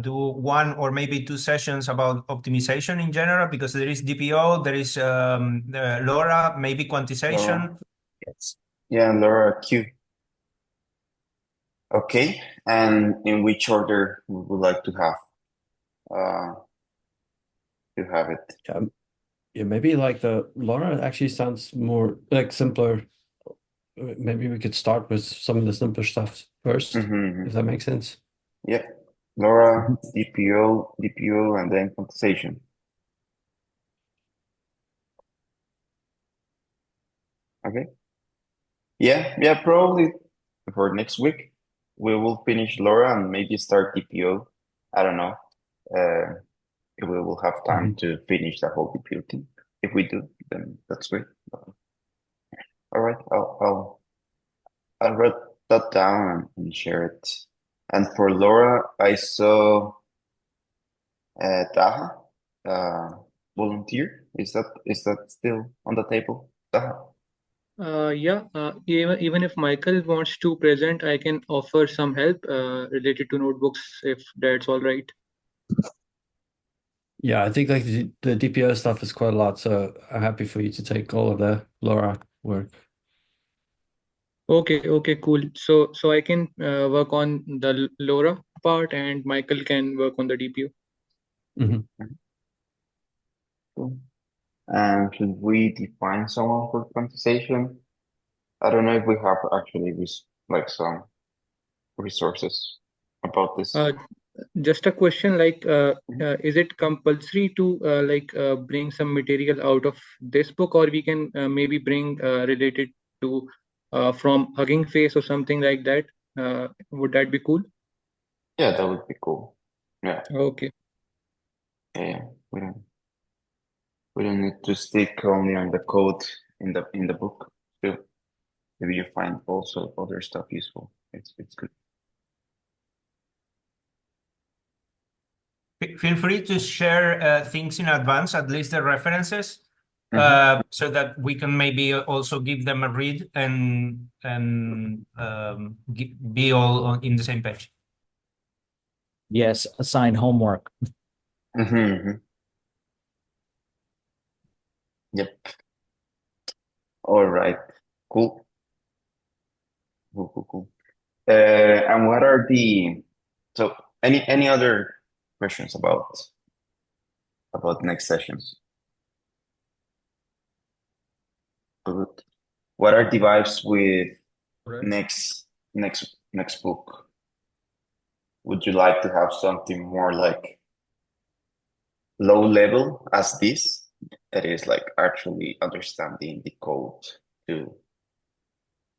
do one or maybe two sessions about optimization in general, because there is DPO, there is LoRa, maybe quantization. Laura. Yes. Yeah, Laura Q. Okay, and in which order we would like to have it? Yeah, maybe like the LoRa actually sounds more like simpler. Maybe we could start with some of the simpler stuff first, if that makes sense. Yeah, Laura, DPO, and then quantization. Okay. Yeah, probably for next week we will finish Laura and maybe start DPO. I don't know. If we will have time to finish the whole DPO thing. If we do, then that's great. All right, I'll write that down and share it. And for Laura, I saw Taha, volunteer. Is that still on the table? Taha. Yeah, even if Michael wants to present, I can offer some help related to notebooks if that's all right. Yeah, I think like the DPO stuff is quite a lot, so I'm happy for you to take all of the LoRa work. Okay, cool. So I can work on the LoRa part, and Michael can work on the DPU. Cool. And should we define someone for quantization? I don't know if we have actually like some resources about this. Just a question, like, is it compulsory to bring some material out of this book, or we can maybe bring related to from Hugging Face or something like that? Would that be cool? Yeah, that would be cool. Yeah. Okay. Yeah, we don't need to stick only on the code in the book. Still, maybe you find also other stuff useful. It's good. Feel free to share things in advance, at least the references, so that we can maybe also give them a read and be all in the same page. Yes, assign homework. Yep. All right. Cool. Cool. And what are any other questions about next sessions? Good. What are the vibes with next book? Would you like to have something more like low level as this, that is like actually understanding the code to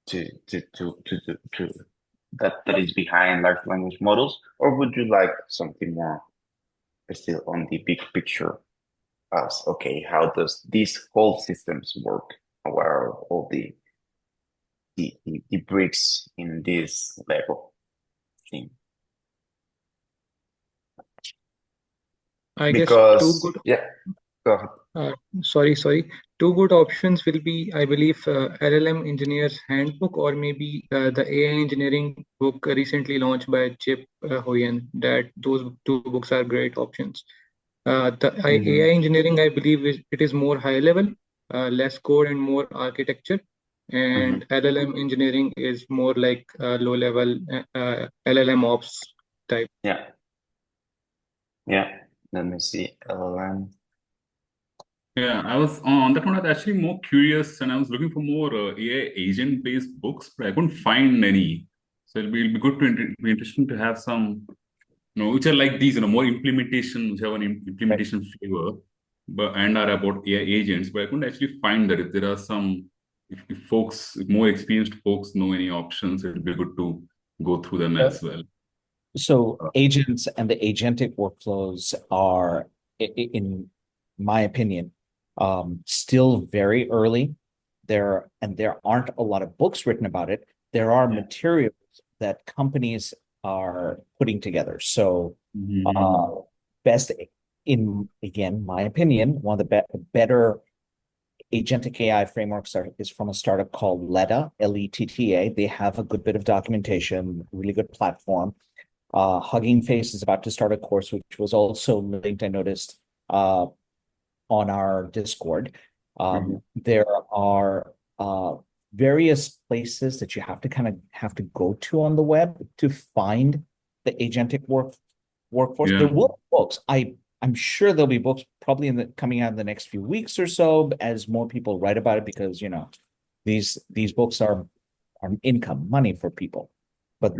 to that is behind large language models, or would you like something more still on the big picture as okay, how does these whole systems work? What are all the bricks in this level thing? I guess Because yeah, go ahead. sorry. Two good options will be, I believe, LLM Engineer's Handbook or maybe the AI Engineering book recently launched by Chip Huyen. That those two books are great options. The AI Engineering, I believe, it is more high level, less code and more architecture. And LLM Engineering is more like low level LLM ops type. Yeah. Let me see. LLM. Yeah, I was on that one. I was actually more curious, and I was looking for more AI agent-based books, but I couldn't find any. So it'll be good to be interesting to have some, which are like these, more implementation, which have an implementation flavor, and are about AI agents. But I couldn't actually find that. If there are some, if more experienced folks know any options, it'll be good to go through them as well. So agents and the agentic workflows are, in my opinion, still very early. There aren't a lot of books written about it. There are materials that companies are putting together. So best in, again, my opinion, one of the better agentic AI frameworks is from a startup called Letta, Letta. They have a good bit of documentation, really good platform. Hugging Face is about to start a course, which was also linked, I noticed, on our Discord. There are various places that you have to go to on the web to find the agentic workforce. There will be books. I'm sure there'll be books probably coming out in the next few weeks or so as more people write about it, because these books are income, money for people. But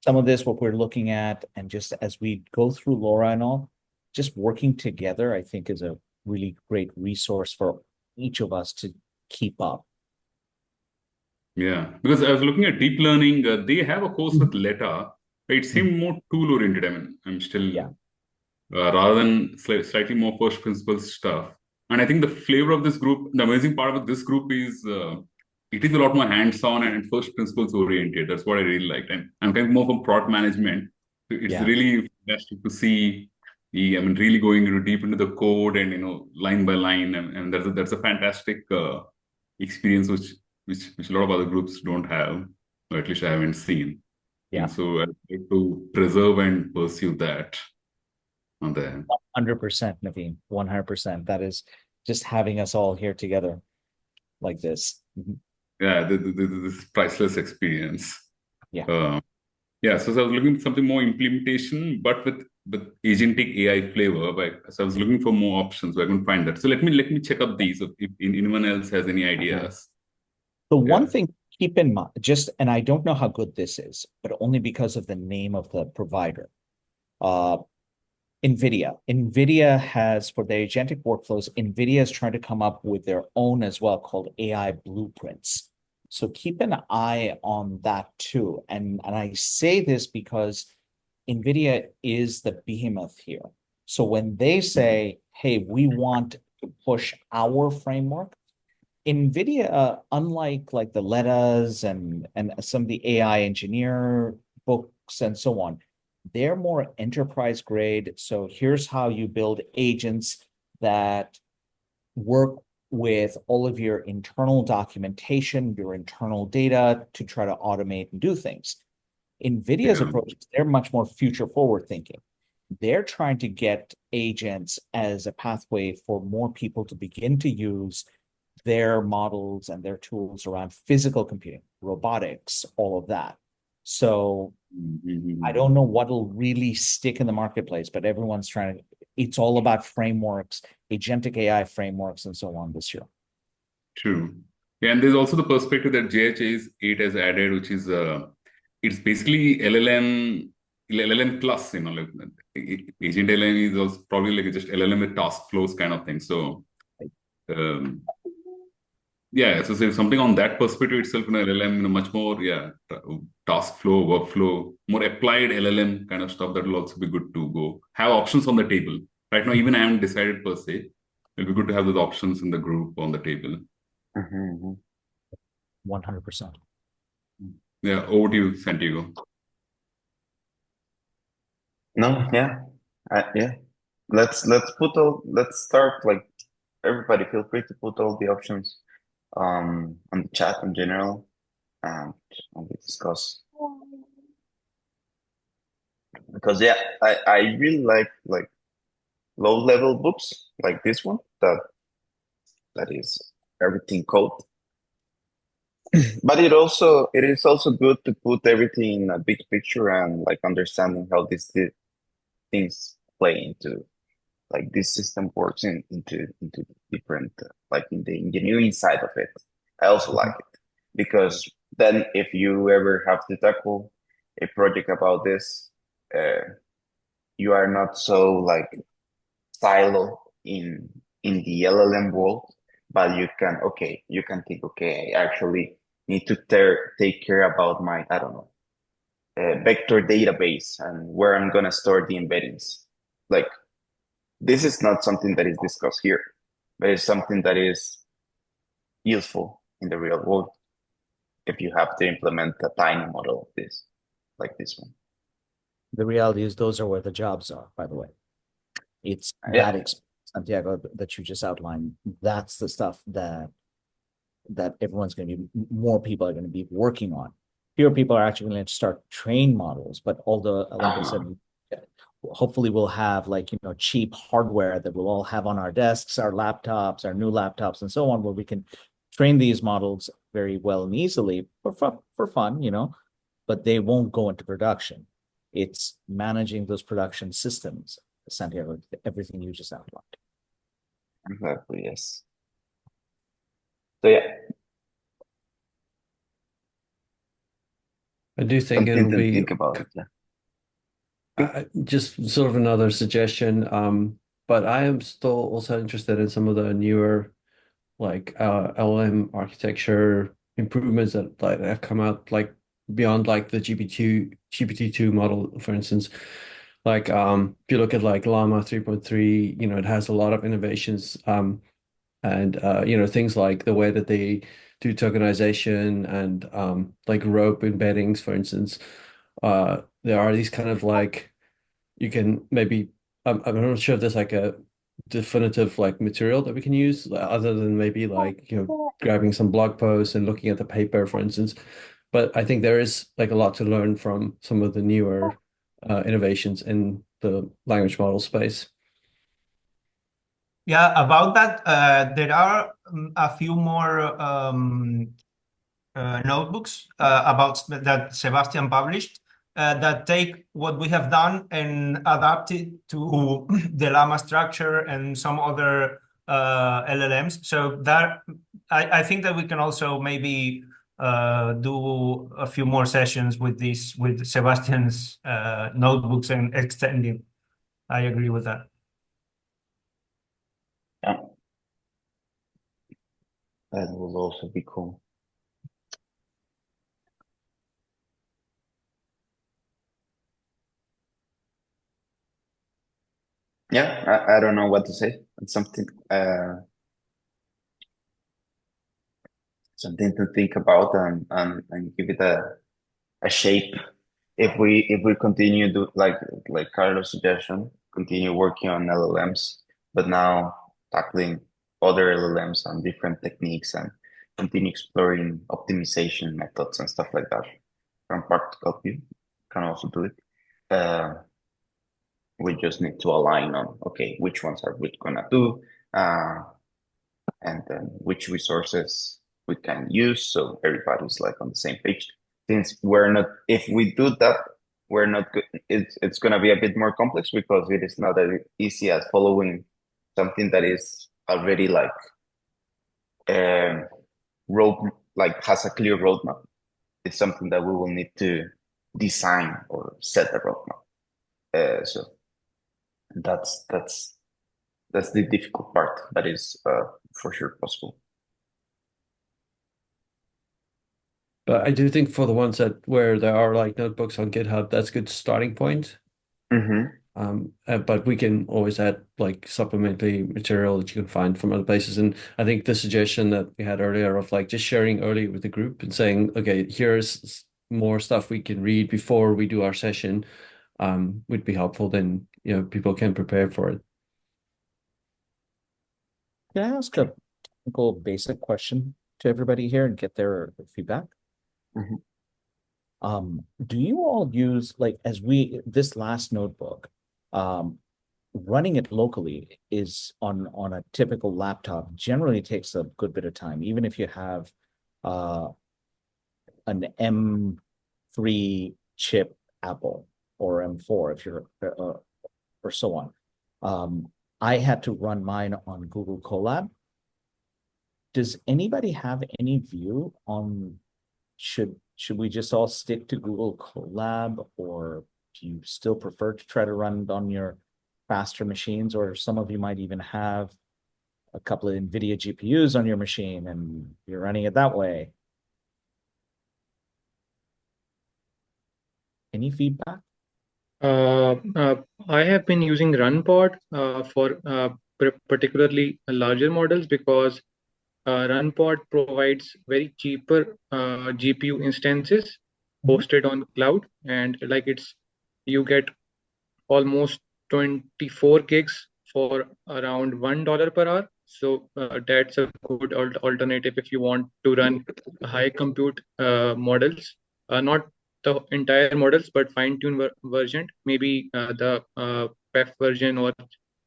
some of this, what we're looking at, and just as we go through LoRa and all, just working together, I think is a really great resource for each of us to keep up. Yeah, because I was looking at deep learning. They have a course with Letta. It seemed more tool-oriented. I mean, I'm still rather than slightly more first principles stuff. And I think the flavor of this group, the amazing part of this group is it is a lot more hands-on and first principles oriented. That's what I really liked. And I'm kind of more from product management. It's really fantastic to see really going deep into the code and line by line. And that's a fantastic experience which a lot of other groups don't have, or at least I haven't seen. Yeah. And so I'd like to preserve and pursue that on there. 100%, Naveen, 100%. That is just having us all here together like this. Yeah, this priceless experience. Yeah. So I was looking for something more implementation, but with agentic AI flavor. So I was looking for more options, but I couldn't find that. So let me check up these if anyone else has any ideas. The one thing to keep in mind, and I don't know how good this is, but only because of the name of the provider. NVIDIA has, for their agentic workflows, NVIDIA is trying to come up with their own as well, called AI blueprints. So keep an eye on that too. And I say this because NVIDIA is the behemoth here. So when they say, hey, we want to push our framework, NVIDIA, unlike like the Lettas and some of the AI engineer books and so on, they're more enterprise grade. So here's how you build agents that work with all of your internal documentation, your internal data to try to automate and do things. NVIDIA's approach, they're much more future forward thinking. They're trying to get agents as a pathway for more people to begin to use their models and their tools around physical computing, robotics, all of that. So I don't know what'll really stick in the marketplace, but everyone's trying to, it's all about frameworks, agentic AI frameworks, and so on this year. True. Yeah, and there's also the perspective that JHA's 8 has added, which is it's basically LLM LLM plus, like agent LLM is also probably like just LLM with task flows kind of thing. So um, yeah, so say something on that perspective itself, LLM, much more, task flow, workflow, more applied LLM kind of stuff, that will also be good to go. Have options on the table. Right now, even I haven't decided per se. It'll be good to have those options in the group on the table. 100%. Yeah, over to you, Santiago. No, yeah, yeah. Let's start, like, everybody feel free to put all the options on the chat in general, and we discuss. Because yeah, I really like low level books like this one that is everything code. But it is also good to put everything in a big picture and like understanding how these things play into, like, this system works into different, like, in the engineering side of it. I also like it because then if you ever have to tackle a project about this, you are not so like silo in the LLM world, but you can think, okay, I actually need to take care about my, I don't know, vector database and where I'm gonna store the embeddings. Like, this is not something that is discussed here, but it's something that is useful in the real world if you have to implement a tiny model of this, like this one. The reality is those are where the jobs are, by the way. It's Yeah. that Santiago, that you just outlined. That's the stuff that everyone's going to be, more people are going to be working on. Fewer people are actually going to start train models, but although, like I said, hopefully we'll have, like, cheap hardware that we'll all have on our desks, our laptops, our new laptops, and so on, where we can train these models very well and easily for fun, but they won't go into production. It's managing those production systems, Santiago, everything you just outlined. Exactly, yes. So yeah, I do think something it'll to be think about it. Yeah. just sort of another suggestion. But I am still also interested in some of the newer, like LLM architecture improvements that have come out, like beyond like the GPT-2 model, for instance. Like if you look at like Llama 3.3, it has a lot of innovations. And things like the way that they do tokenization and like rope embeddings, for instance. There are these kind of like, you can maybe, I'm not sure if there's like a definitive like material that we can use other than maybe like, grabbing some blog posts and looking at the paper, for instance. But I think there is like a lot to learn from some of the newer innovations in the language model space. Yeah, about that, there are a few more notebooks about that Sebastian published that take what we have done and adapt it to the Llama structure and some other LLMs. So that I think that we can also maybe do a few more sessions with Sebastian's notebooks and extending. I agree with that. Yeah. That will also be cool. Yeah, I don't know what to say. It's something to think about and give it a shape. If we continue to like Carlos' suggestion, continue working on LLMs, but now tackling other LLMs and different techniques and continue exploring optimization methods and stuff like that from practical view, can also do it. We just need to align on, okay, which ones are we gonna do, and then which resources we can use, so everybody's like on the same page. Since if we do that, we're not good. It's gonna be a bit more complex because it is not as easy as following something that is already like has a clear roadmap. It's something that we will need to design or set a roadmap. So that's the difficult part, but is for sure possible. But I do think for the ones that where there are like notebooks on GitHub, that's a good starting point. But we can always add like supplementary material that you can find from other places. And I think the suggestion that we had earlier of like just sharing early with the group and saying, okay, here's more stuff we can read before we do our session, would be helpful. Then, you know, people can prepare for it. Can I ask a technical basic question to everybody here and get their feedback? Do you all use, like, as this last notebook, running it locally is on a typical laptop generally takes a good bit of time, even if you have an M3 chip Apple or M4 if you're or so on. I had to run mine on Google Colab. Does anybody have any view on should we just all stick to Google Colab, or do you still prefer to try to run it on your faster machines? Or some of you might even have a couple of NVIDIA GPUs on your machine and you're running it that way. Any feedback? I have been using RunPod for particularly larger models because RunPod provides very cheaper GPU instances hosted on cloud, and like you get almost 24 gigs for around $1 per hour. So that's a good alternative if you want to run high compute models, not the entire models, but fine-tuned version, maybe the PEF version or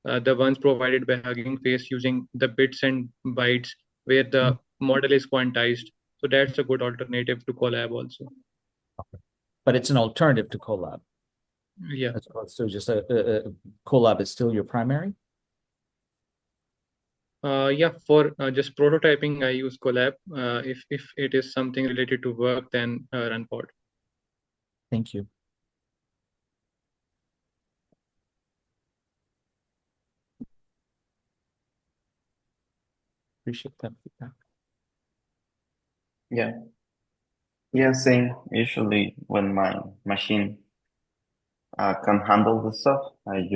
the ones provided by Hugging Face using the bits and bytes where the model is quantized. So that's a good alternative to Colab also. But it's an alternative to Colab. Yeah. As opposed to just Colab is still your primary? Yeah, for just prototyping, I use Colab. If it is something related to work, then RunPod. Thank you. Appreciate that feedback. Yeah, same. Usually when my machine can handle the stuff, I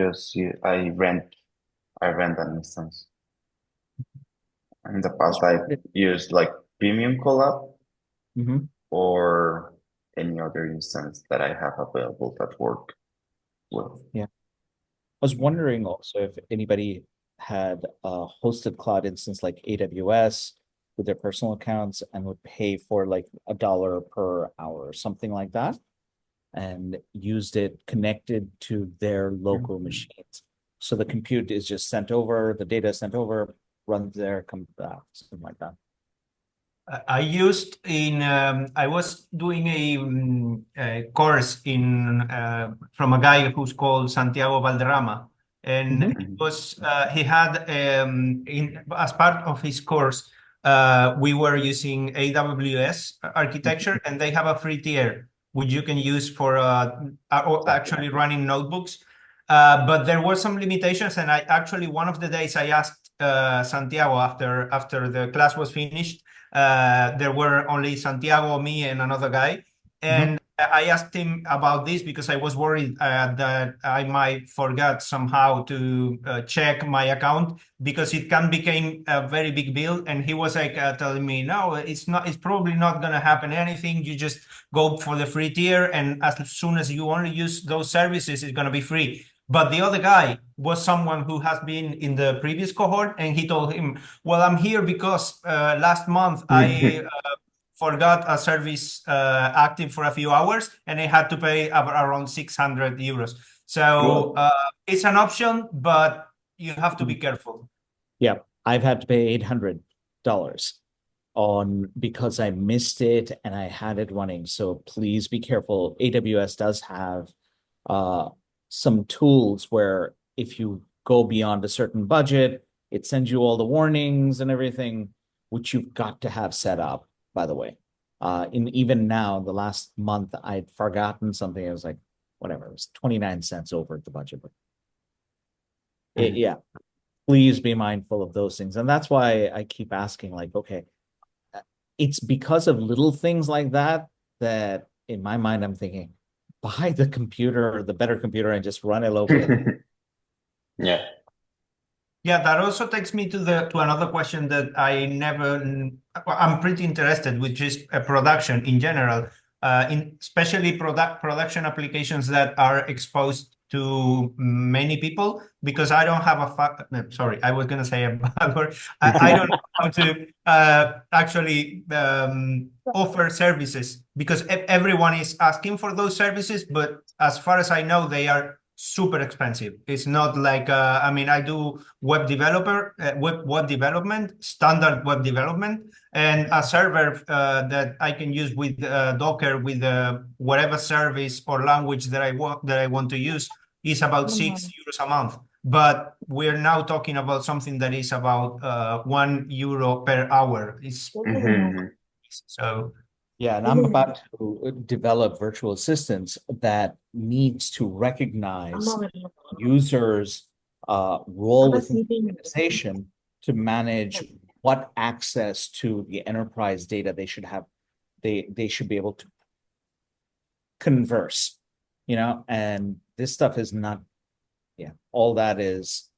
rent an instance. In the past, I've used like Premium Colab or any other instance that I have available that work well. Yeah. I was wondering also if anybody had a hosted cloud instance like AWS with their personal accounts and would pay for like $1 per hour or something like that, and used it connected to their local machines. So the compute is just sent over, the data is sent over, runs there, comes back, something like that. I was doing a course from a guy who's called Santiago Valderrama, and he had as part of his course, we were using AWS architecture, and they have a free tier which you can use for actually running notebooks. But there were some limitations, and one of the days I asked Santiago after the class was finished. There were only Santiago, me, and another guy. And I asked him about this because I was worried that I might forget somehow to check my account, because it can become a very big bill. And he was like telling me, no, it's probably not going to happen anything. You just go for the free tier, and as soon as you only use those services, it's going to be free. But the other guy was someone who has been in the previous cohort, and he told him, well, I'm here because last month I forgot a service active for a few hours, and I had to pay around 600 euros. So it's an option, but you have to be careful. Yeah, I've had to pay $800 because I missed it and I had it running. So please be careful. AWS does have some tools where if you go beyond a certain budget, it sends you all the warnings and everything, which you've got to have set up, by the way. Even now, the last month, I'd forgotten something. I was like, whatever, it was 29 cents over the budget. But yeah, please be mindful of those things. And that's why I keep asking, like, okay, it's because of little things like that that in my mind, I'm thinking, buy the computer, the better computer, and just run it locally. Yeah. Yeah, that also takes me to another question that I'm pretty interested, which is production in general, especially production applications that are exposed to many people, because I don't have sorry, I was gonna say a bad word. I don't know how to actually offer services, because everyone is asking for those services, but as far as I know, they are super expensive. It's not like I mean, I do web development, standard web development, and a server that I can use with Docker with whatever service or language that I want to use is about €6 a month. But we're now talking about something that is about €1 per hour. So yeah, and I'm about to develop virtual assistants that needs to recognize users' role within the organization to manage what access to the enterprise data they should have. They should be able to converse, and this stuff is not, all that is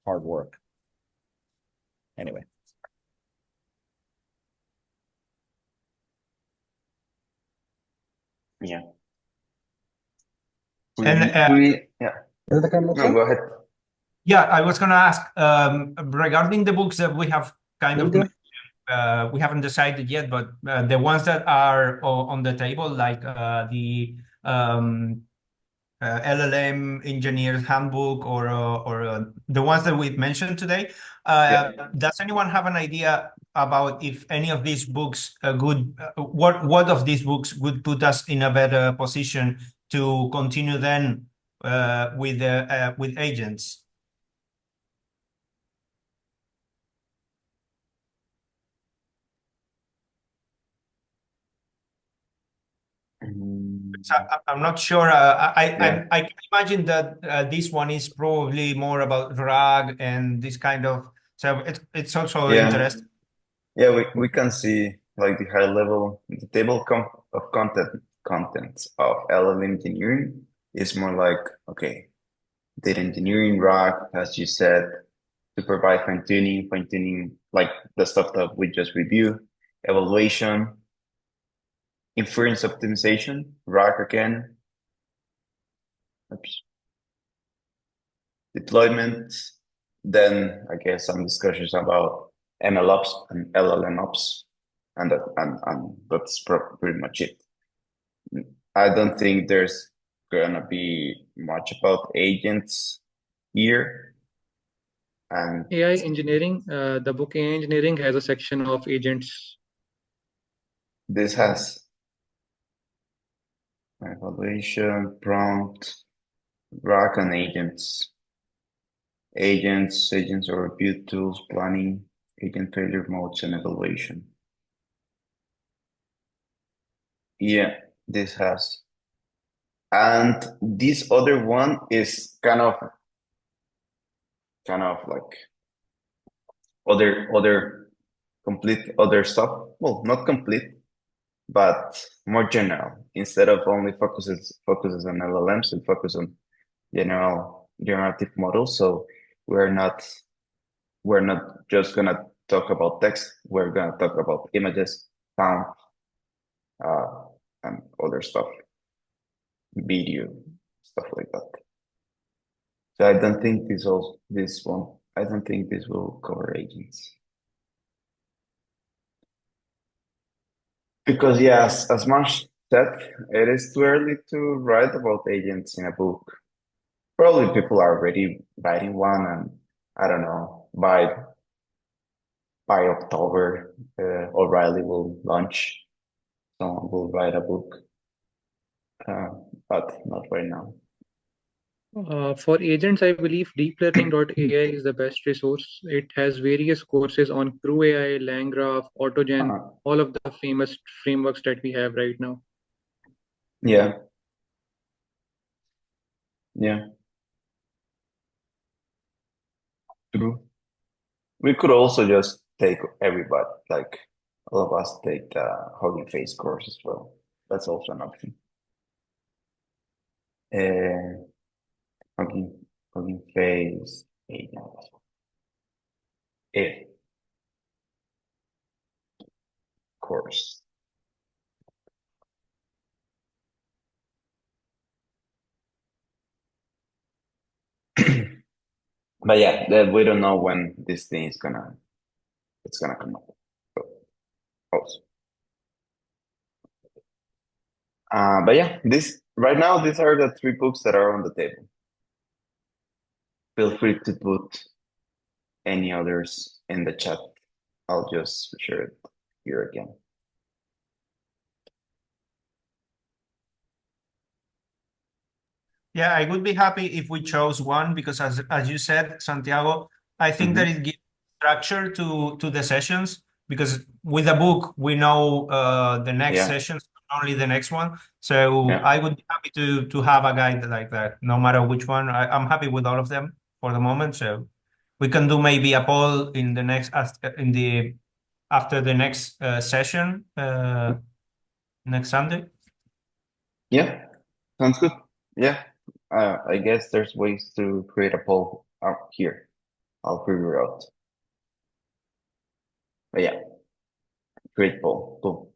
hard work. Anyway. Yeah. Yeah. No, go ahead. Yeah, I was going to ask regarding the books that we have kind of we haven't decided yet, but the ones that are on the table, like the LLM Engineer's Handbook, or the ones that we've mentioned today. Does anyone have an idea about if any of these books what of these books would put us in a better position to continue then with agents? I'm not sure. I can imagine that this one is probably more about RAG and this kind of. So it's also interesting. Yeah, we can see like the high level, the table of contents of LLM engineering is more like, okay, data engineering, RAG, as you said, to provide fine-tuning, like the stuff that we just reviewed, evaluation, inference optimization, RAG again, deployment, then I guess some discussions about MLOps and LLMOps, and that's pretty much it. I don't think there's gonna be much about agents here. And AI engineering, the book AI engineering has a section of agents. This has evaluation, prompt, RAG, and agents. Agents overview tools, planning, agent failure modes, and evaluation. Yeah, this has. And this other one is kind of like other complete other stuff. Well, not complete, but more general. Instead of only focuses on LLMs, and focus on generative models. So we're not just gonna talk about text. We're gonna talk about images, sound, and other stuff, video, stuff like that. So I don't think this will cover agents. Because yes, as Marsh said, it is too early to write about agents in a book. Probably people are already writing one, and I don't know, by October, O'Reilly will launch. Someone will write a book, but not right now. For agents, I believe deeplearning.ai is the best resource. It has various courses on Crew AI, LangGraph, AutoGen, all of the famous frameworks that we have right now. Yeah. Yeah. True. We could also just take everybody, like all of us take the Hugging Face course as well. That's also an option. Hugging Face agent. Course. But yeah, we don't know when this thing is gonna come up. So, also. But yeah, these are the 3 books that are on the table. Feel free to put any others in the chat. I'll just share it here again. Yeah, I would be happy if we chose one because as you said, Santiago, I think that it gives structure to the sessions because with a book we know the next Yeah. sessions, not only the next one. So Yeah. I would be happy to have a guide like that, no matter which one. I'm happy with all of them for the moment. So we can do maybe a poll in the next after the next session next Sunday. Yeah, sounds good. Yeah, I guess there's ways to create a poll out here. I'll figure it out. But yeah, create poll. Boom.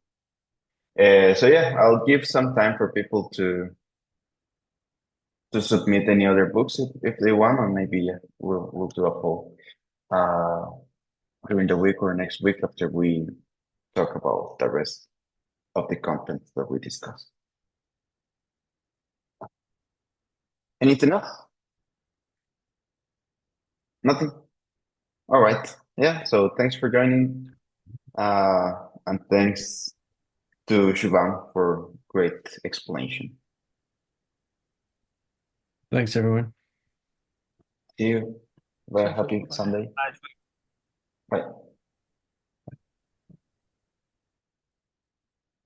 So yeah, I'll give some time for people to submit any other books if they want, or maybe yeah, we'll do a poll during the week or next week after we talk about the rest of the content that we discussed. Anything else? Nothing? All right. Yeah, so thanks for joining. And thanks to Shubham for great explanation. Thanks, everyone. See you. Have a happy Sunday. Bye.